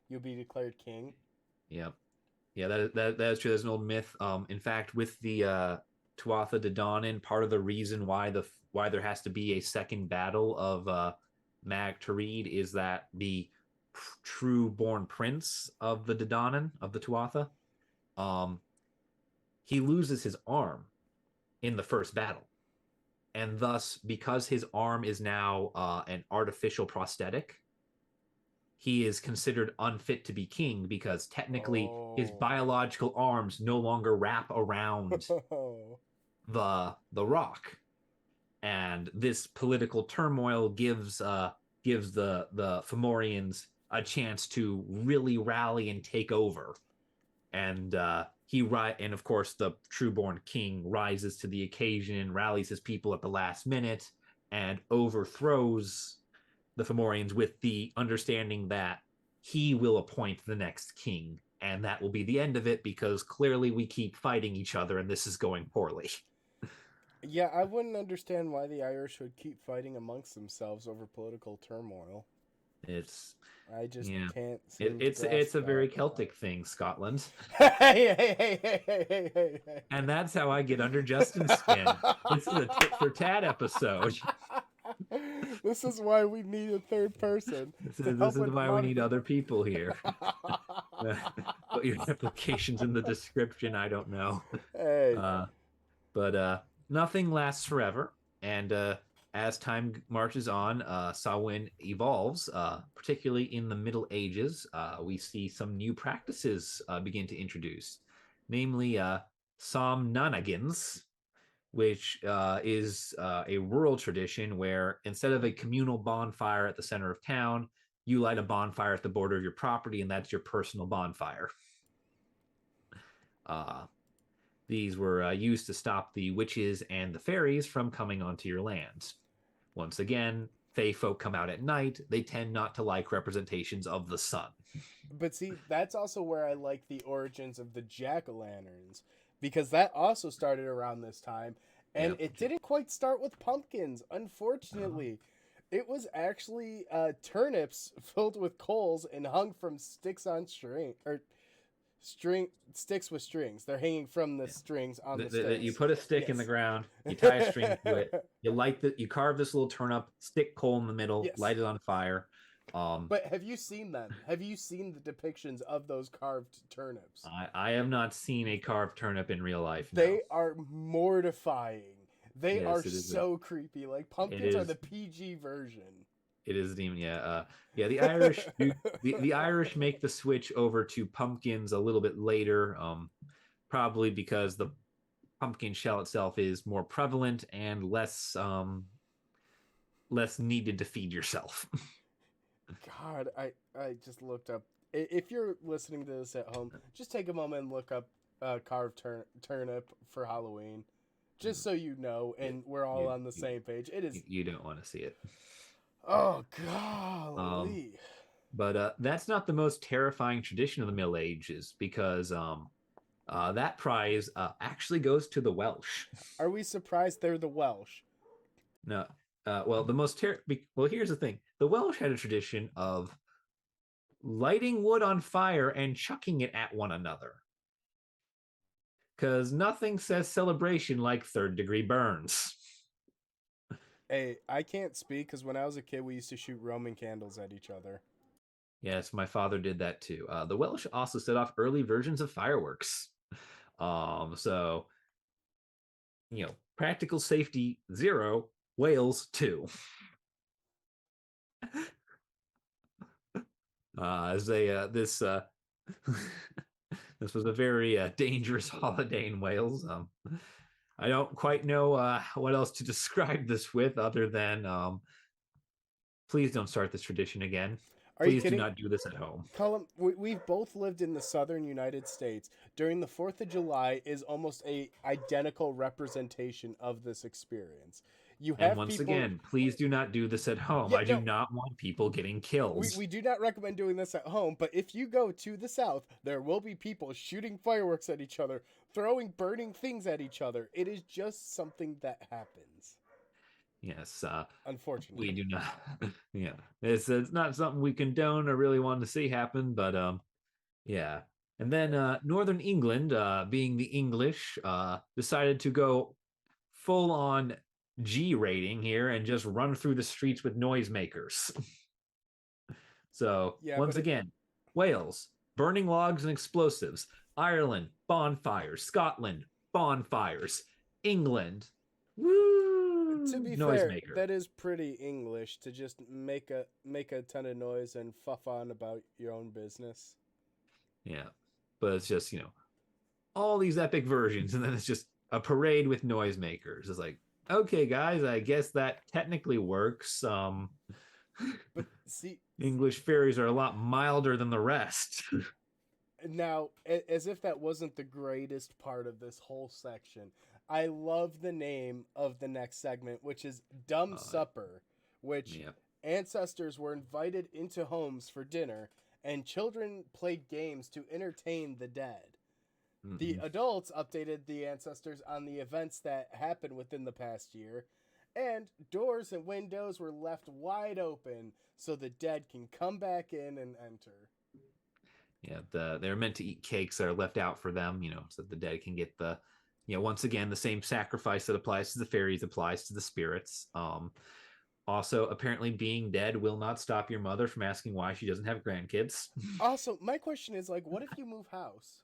Speaker 1: You'll be declared king.
Speaker 2: Yep. Yeah, that is true. There's an old myth. In fact, with the Tuatha De Danann, part of the reason why there has to be a second battle of Mag Tareed is that the true born prince of the De Danann of the Tuatha, um, he loses his arm in the first battle, and thus because his arm is now an artificial prosthetic, he is considered unfit to be king because technically his
Speaker 1: Oh.
Speaker 2: biological arms no longer wrap around the rock, and this political turmoil gives the Fomorians a chance to really rally and take over, and and of course the trueborn king rises to the occasion, rallies his people at the last minute, and overthrows the Fomorians with the understanding that he will appoint the next king, and that will be the end of it because clearly we keep fighting each other and this is going poorly.
Speaker 1: Yeah, I wouldn't understand why the Irish would keep fighting amongst themselves over political turmoil.
Speaker 2: It's
Speaker 1: I just
Speaker 2: yeah,
Speaker 1: can't seem to
Speaker 2: it's
Speaker 1: grasp
Speaker 2: a
Speaker 1: that.
Speaker 2: very Celtic thing, Scotland,
Speaker 1: Hey.
Speaker 2: and that's how I get under Justin's skin. This is a tit for tat episode.
Speaker 1: This is why we need a third person to
Speaker 2: This
Speaker 1: help
Speaker 2: is
Speaker 1: with
Speaker 2: why we need other people here. Put your applications in the description. I don't know.
Speaker 1: Hey,
Speaker 2: Uh, but nothing lasts forever, and as time marches on, Samhain evolves. Particularly in the Middle Ages, we see some new practices begin to introduce, namely Somnonagins, which is a rural tradition where instead of a communal bonfire at the center of town, you light a bonfire at the border of your property, and that's your personal bonfire. Uh, these were used to stop the witches and the fairies from coming onto your lands. Once again, Fae folk come out at night. They tend not to like representations of the sun.
Speaker 1: but see, that's also where I like the origins of the jack-o'-lanterns, because that also started around this time, and
Speaker 2: Yep.
Speaker 1: it didn't quite start with pumpkins,
Speaker 2: Uh,
Speaker 1: unfortunately. It was actually turnips filled with coals and hung from sticks on string, or string sticks with strings. They're hanging from the
Speaker 2: yeah.
Speaker 1: strings on the
Speaker 2: You
Speaker 1: stakes.
Speaker 2: put a stick in the
Speaker 1: Yes.
Speaker 2: ground, you tie a string to it, you carve this little turnip, stick coal in the middle,
Speaker 1: Yes.
Speaker 2: light it on fire. Um,
Speaker 1: But have you seen them? Have you seen the depictions of those carved turnips?
Speaker 2: I have not seen a carved turnip in real life. No.
Speaker 1: They are mortifying. They are
Speaker 2: Yes, it is.
Speaker 1: so creepy. Like
Speaker 2: It
Speaker 1: pumpkins are
Speaker 2: is.
Speaker 1: the PG version.
Speaker 2: It is demon. Yeah. Yeah. The Irish do. The Irish make the switch over to pumpkins a little bit later. Probably because the pumpkin shell itself is more prevalent and less needed to feed yourself.
Speaker 1: God, I just looked up. If you're listening to this at home, just take a moment and look up carved turnip for Halloween, just so you know,
Speaker 2: you,
Speaker 1: and we're all
Speaker 2: you,
Speaker 1: on the same page. It is.
Speaker 2: you don't want to see it.
Speaker 1: Oh
Speaker 2: Um,
Speaker 1: golly!
Speaker 2: but that's not the most terrifying tradition of the Middle Ages because that prize actually goes to the Welsh.
Speaker 1: Are we surprised they're the Welsh?
Speaker 2: No, well, well, here's the thing: the Welsh had a tradition of lighting wood on fire and chucking it at one another. Because nothing says celebration like third-degree burns.
Speaker 1: Hey, I can't speak because when I was a kid, we used to shoot Roman candles at each other.
Speaker 2: Yes, my father did that too. The Welsh also set off early versions of fireworks. So practical safety 0, Wales 2. As this this was a very dangerous holiday in Wales. I don't quite know what else to describe this with other than please don't start this tradition again.
Speaker 1: Are you
Speaker 2: Please do
Speaker 1: kidding?
Speaker 2: not do this at home.
Speaker 1: Colum, we've both lived in the southern United States. During the 4th of July is almost a identical representation of this experience. You
Speaker 2: And
Speaker 1: have
Speaker 2: once
Speaker 1: people.
Speaker 2: again, please do not do this at home.
Speaker 1: Yeah,
Speaker 2: I do
Speaker 1: no,
Speaker 2: not want people getting killed.
Speaker 1: we do not recommend doing this at home, but if you go to the south, there will be people shooting fireworks at each other, throwing burning things at each other. It is just something that happens,
Speaker 2: Yes, we
Speaker 1: unfortunately.
Speaker 2: do not. Yeah, it's not something we condone or really want to see happen, but yeah. And then Northern England, being the English, decided to go full on G rating here and just run through the streets with noisemakers. So
Speaker 1: Yeah,
Speaker 2: once
Speaker 1: but
Speaker 2: again, Wales, burning logs and explosives. Ireland, bonfires. Scotland, bonfires. England,
Speaker 1: to
Speaker 2: woo,
Speaker 1: be fair,
Speaker 2: noisemaker.
Speaker 1: that is pretty English to just make a ton of noise and fuff on about your own business.
Speaker 2: Yeah, but it's just all these epic versions, and then it's just a parade with noisemakers. It's like, okay, guys, I guess that technically works.
Speaker 1: But see,
Speaker 2: English fairies are a lot milder than the rest.
Speaker 1: now, as if that wasn't the greatest part of this whole section, I love the name of the next segment, which is Dumb
Speaker 2: uh,
Speaker 1: Supper, which
Speaker 2: yeah,
Speaker 1: ancestors were invited into homes for dinner, and children played games to entertain the dead. The
Speaker 2: mm-hmm.
Speaker 1: adults updated the ancestors on the events that happened within the past year, and doors and windows were left wide open so the dead can come back in and enter.
Speaker 2: Yeah. They're meant to eat cakes that are left out for them, so that the dead can get once again, the same sacrifice that applies to the fairies applies to the spirits. Also, apparently, being dead will not stop your mother from asking why she doesn't have grandkids.
Speaker 1: Also, my question is like, what if you move house?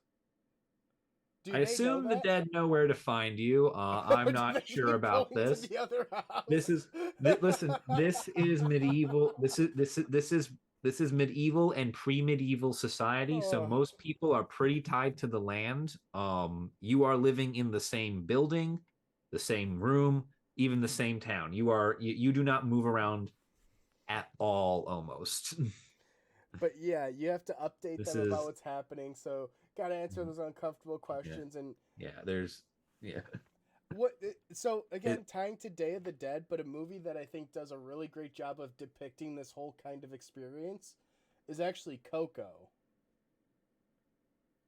Speaker 1: Do
Speaker 2: I
Speaker 1: they know
Speaker 2: assume the
Speaker 1: that?
Speaker 2: dead know where to find you.
Speaker 1: Or
Speaker 2: I'm
Speaker 1: do
Speaker 2: not
Speaker 1: they
Speaker 2: sure
Speaker 1: keep
Speaker 2: about
Speaker 1: going to
Speaker 2: this.
Speaker 1: the other
Speaker 2: This
Speaker 1: house?
Speaker 2: is listen. This is medieval. This is medieval and pre-medieval society. So
Speaker 1: Oh,
Speaker 2: most people are pretty tied to the land. You are living in the same building, the same room, even the same town. You do not move around at all. Almost.
Speaker 1: but yeah, you have to update
Speaker 2: This
Speaker 1: them about
Speaker 2: is
Speaker 1: what's happening. So, gotta answer those uncomfortable
Speaker 2: yeah
Speaker 1: questions. And
Speaker 2: yeah. There's yeah.
Speaker 1: what? So again,
Speaker 2: It,
Speaker 1: tying to Day of the Dead, but a movie that I think does a really great job of depicting this whole kind of experience is actually Coco.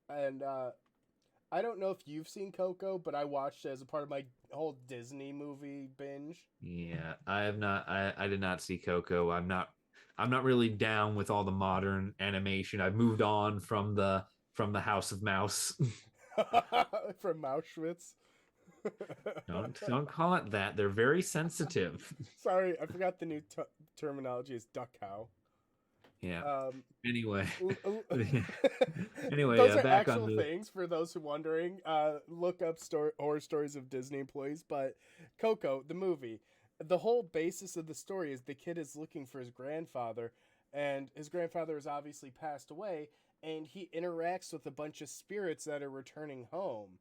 Speaker 1: And I don't know if you've seen Coco, but I watched it as a part of my whole Disney movie binge.
Speaker 2: Yeah, I have not. I did not see Coco. I'm not really down with all the modern animation. I've moved on from the House of Mouse.
Speaker 1: From Auschwitz.
Speaker 2: Don't call it that. They're very sensitive.
Speaker 1: Sorry, I forgot the new terminology is duck cow.
Speaker 2: Yeah.
Speaker 1: Um,
Speaker 2: Anyway.
Speaker 1: l-
Speaker 2: Anyway,
Speaker 1: those are
Speaker 2: back on
Speaker 1: actual
Speaker 2: the
Speaker 1: things for those who wondering. Look up horror stories of Disney employees. But Coco, the movie, the whole basis of the story is the kid is looking for his grandfather, and his grandfather has obviously passed away, and he interacts with a bunch of spirits that are returning home.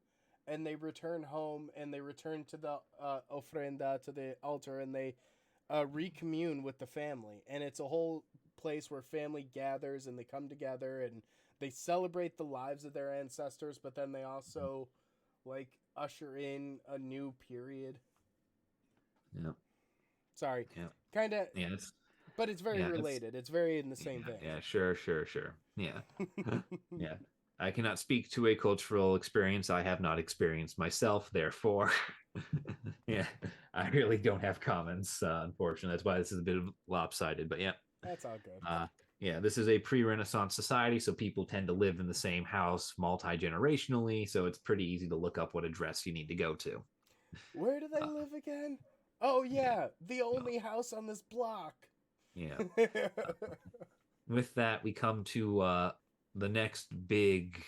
Speaker 1: And they return home, and they return to the ofrenda, to the altar, and they recommune with the family. And it's a whole place where family gathers and they come together and they celebrate the lives of their ancestors, but then they also like usher in a new period.
Speaker 2: yeah
Speaker 1: Sorry,
Speaker 2: yeah
Speaker 1: kind of,
Speaker 2: yeah it's
Speaker 1: but it's very
Speaker 2: yeah it's
Speaker 1: related. It's very in the same
Speaker 2: yeah
Speaker 1: vein.
Speaker 2: yeah sure yeah yeah. I cannot speak to a cultural experience I have not experienced myself. Therefore, yeah, I really don't have comments. Unfortunately, that's why this is a bit of lopsided. But yeah,
Speaker 1: That's all good.
Speaker 2: uh, yeah, this is a pre-Renaissance society, so people tend to live in the same house multi-generationally. So it's pretty easy to look up what address you need to go to.
Speaker 1: Where do they
Speaker 2: Uh,
Speaker 1: live again? Oh
Speaker 2: yeah,
Speaker 1: yeah, the
Speaker 2: uh,
Speaker 1: only house on this block.
Speaker 2: yeah. With that, we come to the next big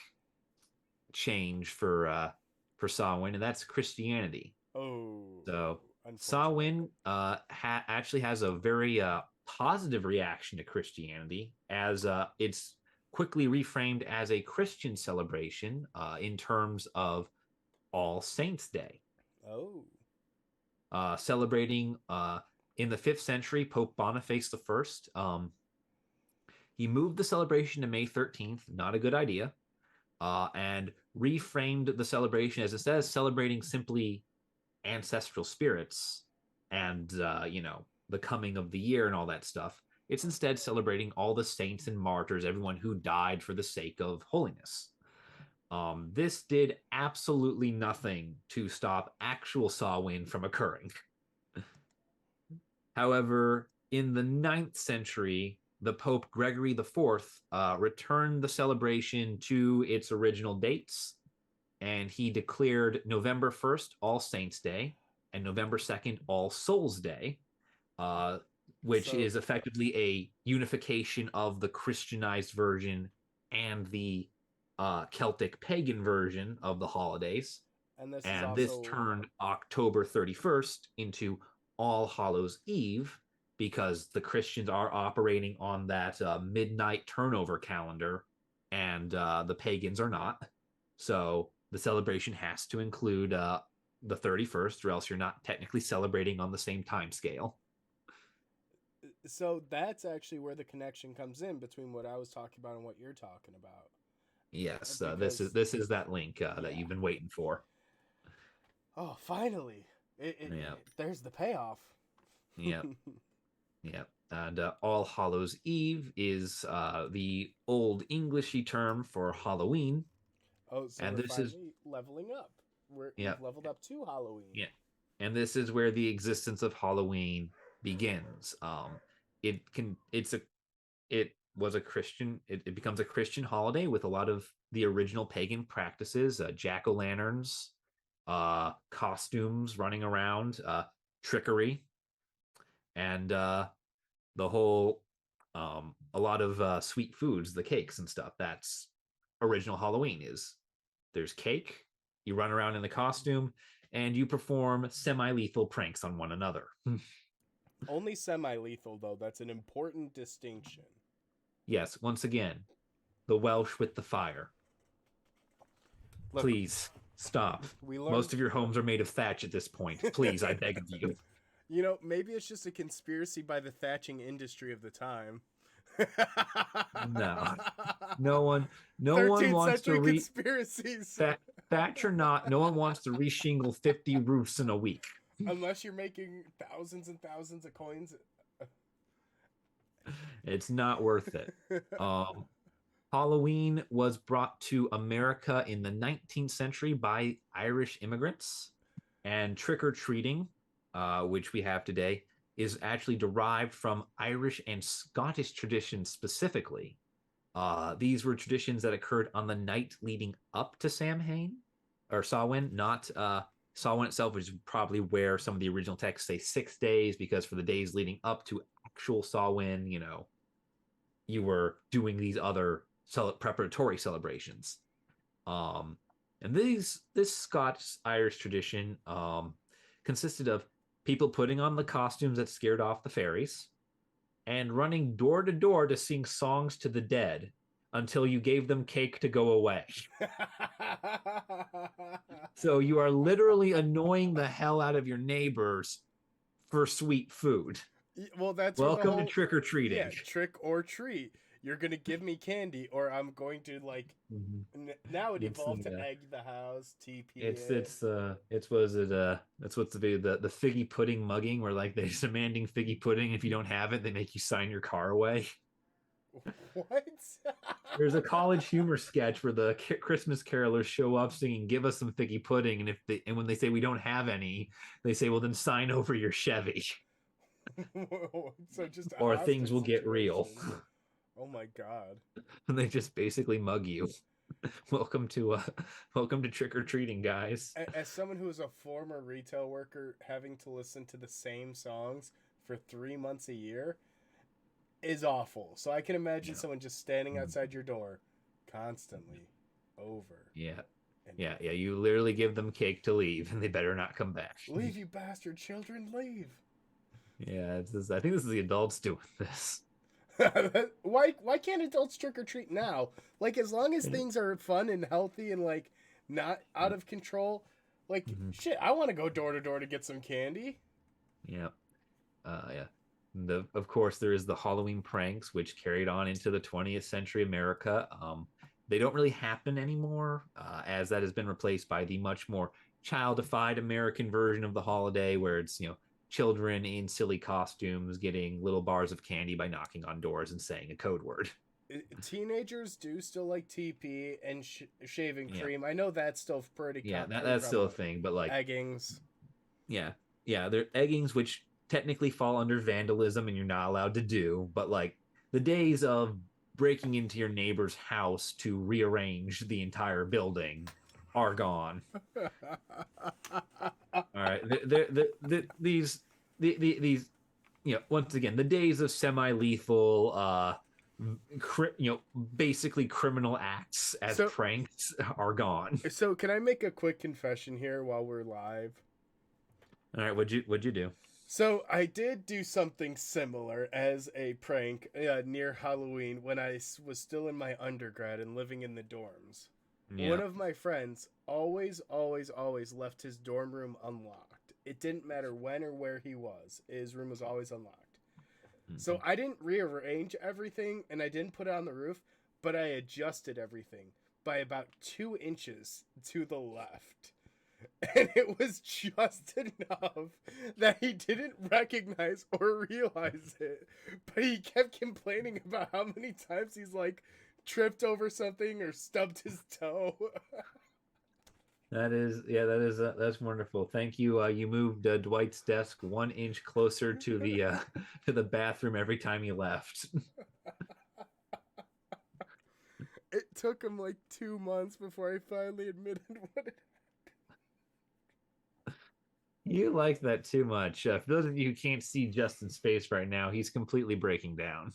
Speaker 2: change for Samhain, and that's Christianity.
Speaker 1: Oh,
Speaker 2: So
Speaker 1: unfortunate.
Speaker 2: Samhain actually has a very positive reaction to Christianity, as it's quickly reframed as a Christian celebration in terms of All Saints Day,
Speaker 1: Oh.
Speaker 2: celebrating in the 5th century. Pope Boniface the First. He moved the celebration to May 13th. Not a good idea. And reframed the celebration as, instead of celebrating simply ancestral spirits, and the coming of the year and all that stuff. It's instead celebrating all the saints and martyrs, everyone who died for the sake of holiness. This did absolutely nothing to stop actual Samhain from occurring. However, in the 9th century, the Pope Gregory IV returned the celebration to its original dates, and he declared November 1st All Saints' Day and November 2nd All Souls' Day, uh, which
Speaker 1: So,
Speaker 2: is effectively a unification of the Christianized version and the Celtic pagan version of the holidays.
Speaker 1: and this is
Speaker 2: And this
Speaker 1: also
Speaker 2: turned October 31st into All Hallows Eve because the Christians are operating on that midnight turnover calendar and the pagans are not. So the celebration has to include the 31st, or else you're not technically celebrating on the same time scale.
Speaker 1: so that's actually where the connection comes in between what I was talking about and what you're talking about.
Speaker 2: Yes, this is
Speaker 1: Because
Speaker 2: this is that link that
Speaker 1: yeah,
Speaker 2: you've been waiting for.
Speaker 1: oh, finally,
Speaker 2: Yeah,
Speaker 1: there's the payoff.
Speaker 2: yeah, yeah. And All Hallows Eve is the old Englishy term for Halloween,
Speaker 1: Oh, so
Speaker 2: and
Speaker 1: we're
Speaker 2: this is
Speaker 1: finally leveling up.
Speaker 2: yeah,
Speaker 1: We've leveled up to Halloween.
Speaker 2: yeah, and this is where the existence of Halloween begins. It was a Christian. It becomes a Christian holiday with a lot of the original pagan practices, jack o' lanterns, costumes, running around, trickery, and the whole a lot of sweet foods, the cakes and stuff. That's original Halloween. Is there's cake, you run around in the costume, and you perform semi-lethal pranks on one another.
Speaker 1: Only semi lethal, though. That's an important distinction.
Speaker 2: Yes, once again, the Welsh with the fire.
Speaker 1: Look,
Speaker 2: Please stop.
Speaker 1: we learned.
Speaker 2: Most of your homes are made of thatch at this point. Please, I beg of you.
Speaker 1: Maybe it's just a conspiracy by the thatching industry of the time.
Speaker 2: No, no one, no one
Speaker 1: 13th
Speaker 2: wants to
Speaker 1: century conspiracies.
Speaker 2: thatch or not. No one wants to reshingle 50 roofs in a week.
Speaker 1: Unless you're making thousands and thousands of coins.
Speaker 2: It's not worth it. Halloween was brought to America in the 19th century by Irish immigrants, and trick or treating, which we have today, is actually derived from Irish and Scottish traditions specifically. These were traditions that occurred on the night leading up to Samhain or Samhain, not Samhain itself, which is probably where some of the original texts say 6 days, because for the days leading up to actual Samhain, you were doing these other preparatory celebrations. Um, and this Scots Irish tradition consisted of people putting on the costumes that scared off the fairies and running door to door to sing songs to the dead until you gave them cake to go away. So you are literally annoying the hell out of your neighbors for sweet food.
Speaker 1: Well, that's where the
Speaker 2: Welcome to
Speaker 1: whole
Speaker 2: trick or treating.
Speaker 1: trick or treat. You're gonna give me candy, or I'm going to Now it
Speaker 2: It's
Speaker 1: evolved to
Speaker 2: the
Speaker 1: egg the house,
Speaker 2: it's was it that's what's the figgy pudding mugging, where like they're demanding figgy pudding. If you don't have it, they make you sign your car away.
Speaker 1: What?
Speaker 2: There's a College Humor sketch where the Christmas carolers show up singing "Give us some figgy pudding," and when they say we don't have any, they say, "Well, then sign over your Chevy,
Speaker 1: So just a
Speaker 2: or things
Speaker 1: hostage
Speaker 2: will get real."
Speaker 1: situation. Oh my god.
Speaker 2: And they just basically mug you. welcome to trick or treating, guys.
Speaker 1: As someone who is a former retail worker, having to listen to the same songs for 3 months a year is awful. So I can imagine
Speaker 2: Yeah.
Speaker 1: someone just standing outside your door constantly, over
Speaker 2: Yeah.
Speaker 1: and
Speaker 2: Yeah,
Speaker 1: over.
Speaker 2: yeah. You literally give them cake to leave, and they better not come back.
Speaker 1: Leave, you bastard children, leave.
Speaker 2: Yeah, I think this is the adults doing this.
Speaker 1: Why can't adults trick or treat now? Like, as long as things are fun and healthy and like not out of control, like
Speaker 2: Mhm.
Speaker 1: shit, I want to go door to door to get some candy.
Speaker 2: Yeah. Yeah. Of course, there is the Halloween pranks, which carried on into the 20th century America. They don't really happen anymore, as that has been replaced by the much more childified American version of the holiday, where it's children in silly costumes getting little bars of candy by knocking on doors and saying a code word.
Speaker 1: Teenagers do still like TP and shaving
Speaker 2: Yeah,
Speaker 1: cream. I know that's still pretty
Speaker 2: yeah,
Speaker 1: pretty
Speaker 2: that's still a
Speaker 1: prevalent.
Speaker 2: thing, but like,
Speaker 1: Eggings.
Speaker 2: yeah, yeah, they're eggings, which technically fall under vandalism and you're not allowed to do, but like the days of breaking into your neighbor's house to rearrange the entire building are gone. All right, these once again, the days of semi-lethal basically criminal acts as
Speaker 1: so
Speaker 2: pranks are gone.
Speaker 1: so can I make a quick confession here while we're live?
Speaker 2: All right, what'd you do?
Speaker 1: So I did do something similar as a prank near Halloween when was still in my undergrad and living in the dorms. One
Speaker 2: Yeah.
Speaker 1: of my friends always, always, always left his dorm room unlocked. It didn't matter when or where he was. His room was always unlocked. So
Speaker 2: Mhm.
Speaker 1: I didn't rearrange everything and I didn't put it on the roof, but I adjusted everything by about 2 inches to the left. And it was just enough that he didn't recognize or realize it. But he kept complaining about how many times he's like tripped over something or stubbed his toe.
Speaker 2: That is, yeah, that's wonderful. Thank you. You moved Dwight's desk 1 inch closer to the to the bathroom every time you left.
Speaker 1: It took him like 2 months before I finally admitted what it.
Speaker 2: You like that too much. For those of you who can't see Justin's face right now, he's completely breaking down.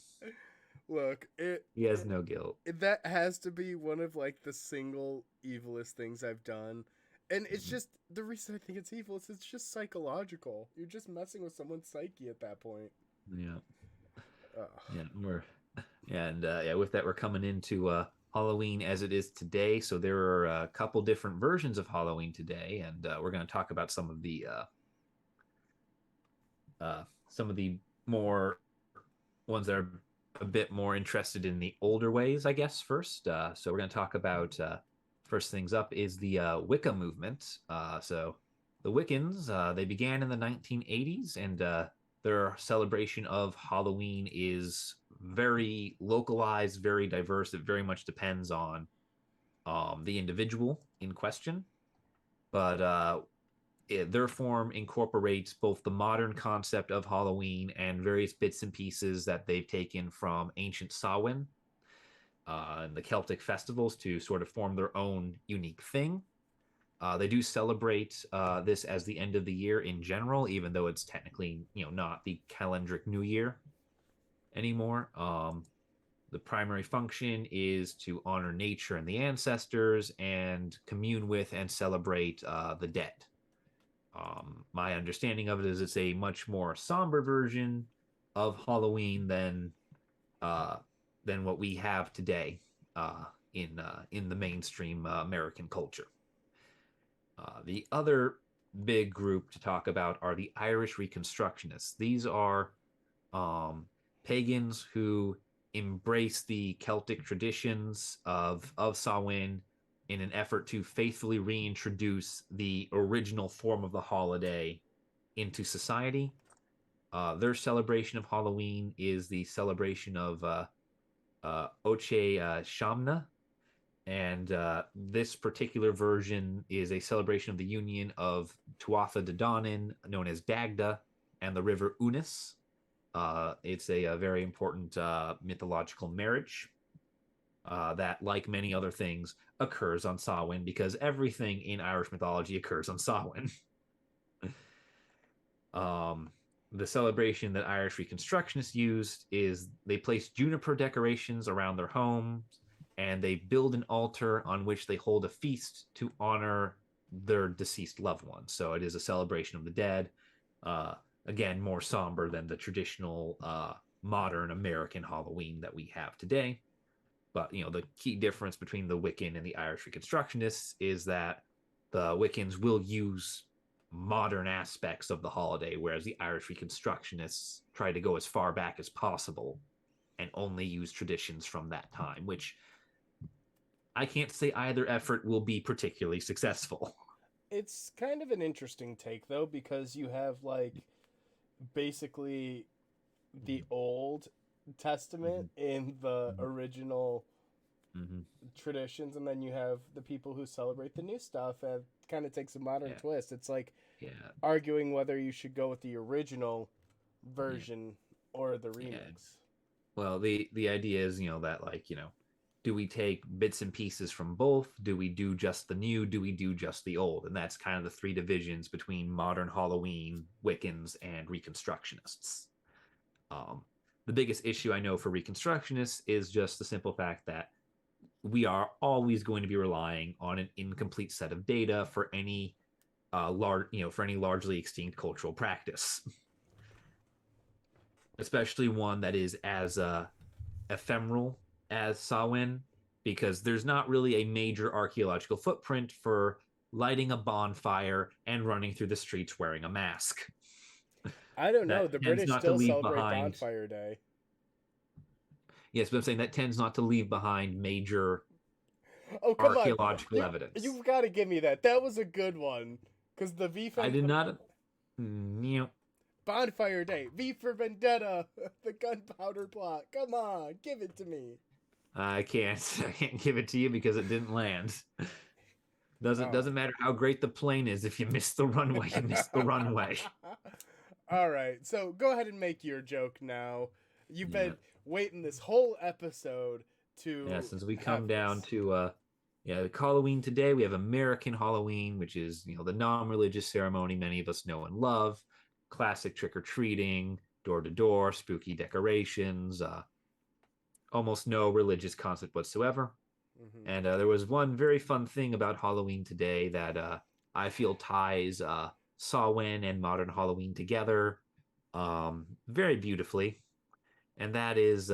Speaker 1: Look,
Speaker 2: He has no guilt.
Speaker 1: that has to be one of like the single evilest things I've done. And it's
Speaker 2: Mhm.
Speaker 1: just the reason I think it's evil is it's just psychological. You're just messing with someone's psyche at that point.
Speaker 2: Yeah,
Speaker 1: Ugh.
Speaker 2: yeah, yeah. With that, we're coming into Halloween as it is today. So there are a couple different versions of Halloween today, and we're going to talk about some of the more ones that are a bit more interested in the older ways, I guess. First, so we're going to talk about first things up is the Wicca movement. So the Wiccans they began in the 1980s, and their celebration of Halloween is very localized, very diverse. It very much depends on the individual in question, but their form incorporates both the modern concept of Halloween and various bits and pieces that they've taken from ancient Samhain and the Celtic festivals to sort of form their own unique thing. They do celebrate this as the end of the year in general, even though it's technically not the calendric New Year anymore. The primary function is to honor nature and the ancestors and commune with and celebrate the dead. My understanding of it is it's a much more somber version of Halloween uh, than what we have today in the mainstream American culture. The other big group to talk about are the Irish Reconstructionists. These are um, pagans who embrace the Celtic traditions of Samhain in an effort to faithfully reintroduce the original form of the holiday into society. Their celebration of Halloween is the celebration of Oche Shamna, and this particular version is a celebration of the union of Tuatha De Danann, known as Dagda, and the river Unis. It's a very important mythological marriage that, like many other things, occurs on Samhain because everything in Irish mythology occurs on Samhain. um, the celebration that Irish Reconstructionists used is they place juniper decorations around their homes and they build an altar on which they hold a feast to honor their deceased loved ones. So it is a celebration of the dead. Uh, Again, more somber than the traditional modern American Halloween that we have today. But the key difference between the Wiccan and the Irish Reconstructionists is that the Wiccans will use modern aspects of the holiday, whereas the Irish Reconstructionists try to go as far back as possible and only use traditions from that time, which I can't say either effort will be particularly successful.
Speaker 1: It's kind of an interesting take though because you have like basically the
Speaker 2: Mhm.
Speaker 1: Old Testament
Speaker 2: Mhm.
Speaker 1: in the
Speaker 2: Mhm.
Speaker 1: original
Speaker 2: Mhm.
Speaker 1: traditions, and then you have the people who celebrate the new stuff and kind of takes a modern
Speaker 2: Yeah.
Speaker 1: twist. It's like
Speaker 2: Yeah.
Speaker 1: arguing whether you should go with the original
Speaker 2: Yeah.
Speaker 1: version or the
Speaker 2: Yeah.
Speaker 1: remix.
Speaker 2: Well, the idea is, that like, do we take bits and pieces from both? Do we do just the new? Do we do just the old? And that's kind of the three divisions between modern Halloween, Wiccans, and Reconstructionists. Um, the biggest issue I know for Reconstructionists is just the simple fact that we are always going to be relying on an incomplete set of data for any largely extinct cultural practice, especially one that is as ephemeral as Samhain, because there's not really a major archaeological footprint for lighting a bonfire and running through the streets wearing a mask.
Speaker 1: I don't know.
Speaker 2: That
Speaker 1: The
Speaker 2: tends
Speaker 1: British
Speaker 2: not to
Speaker 1: still
Speaker 2: leave
Speaker 1: celebrate
Speaker 2: behind.
Speaker 1: Bonfire Day.
Speaker 2: Yes, but I'm saying that tends not to leave behind major
Speaker 1: Oh, come on.
Speaker 2: archaeological
Speaker 1: You
Speaker 2: evidence.
Speaker 1: you've got to give me that. That was a good one. Cuz the
Speaker 2: I did not. You
Speaker 1: Bonfire Day, V for Vendetta, the gunpowder plot. Come on, give it to me.
Speaker 2: I can't. I can't give it to you because it didn't land. Doesn't
Speaker 1: Oh.
Speaker 2: doesn't matter how great the plane is. If you miss the runway, you miss the runway.
Speaker 1: All right, so go ahead and make your joke now. You've
Speaker 2: Yeah.
Speaker 1: been waiting this whole episode
Speaker 2: Yeah,
Speaker 1: to
Speaker 2: since we come
Speaker 1: have
Speaker 2: down
Speaker 1: this.
Speaker 2: to Halloween today, we have American Halloween, which is, the non-religious ceremony many of us know and love. Classic trick-or-treating, door-to-door, spooky decorations, almost no religious concept whatsoever.
Speaker 1: Mm-hmm.
Speaker 2: And there was one very fun thing about Halloween today that I feel ties Samhain and modern Halloween together very beautifully, and that is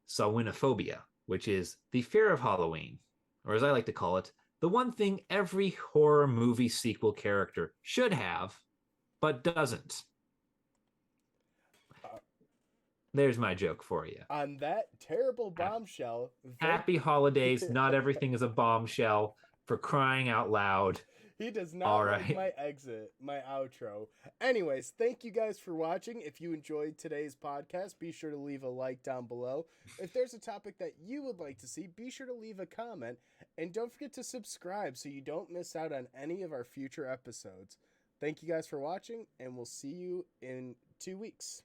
Speaker 2: Samhainophobia, which is the fear of Halloween, or as I like to call it, the one thing every horror movie sequel character should have, but doesn't.
Speaker 1: Uh,
Speaker 2: There's my joke for you.
Speaker 1: on that terrible bombshell, thank.
Speaker 2: Happy holidays. Not everything is a bombshell, for crying out loud.
Speaker 1: He does
Speaker 2: All
Speaker 1: not like
Speaker 2: right.
Speaker 1: my exit, my outro. Anyways, thank you guys for watching. If you enjoyed today's podcast, be sure to leave a like down below. If there's a topic that you would like to see, be sure to leave a comment. And don't forget to subscribe so you don't miss out on any of our future episodes. Thank you guys for watching, and we'll see you in 2 weeks.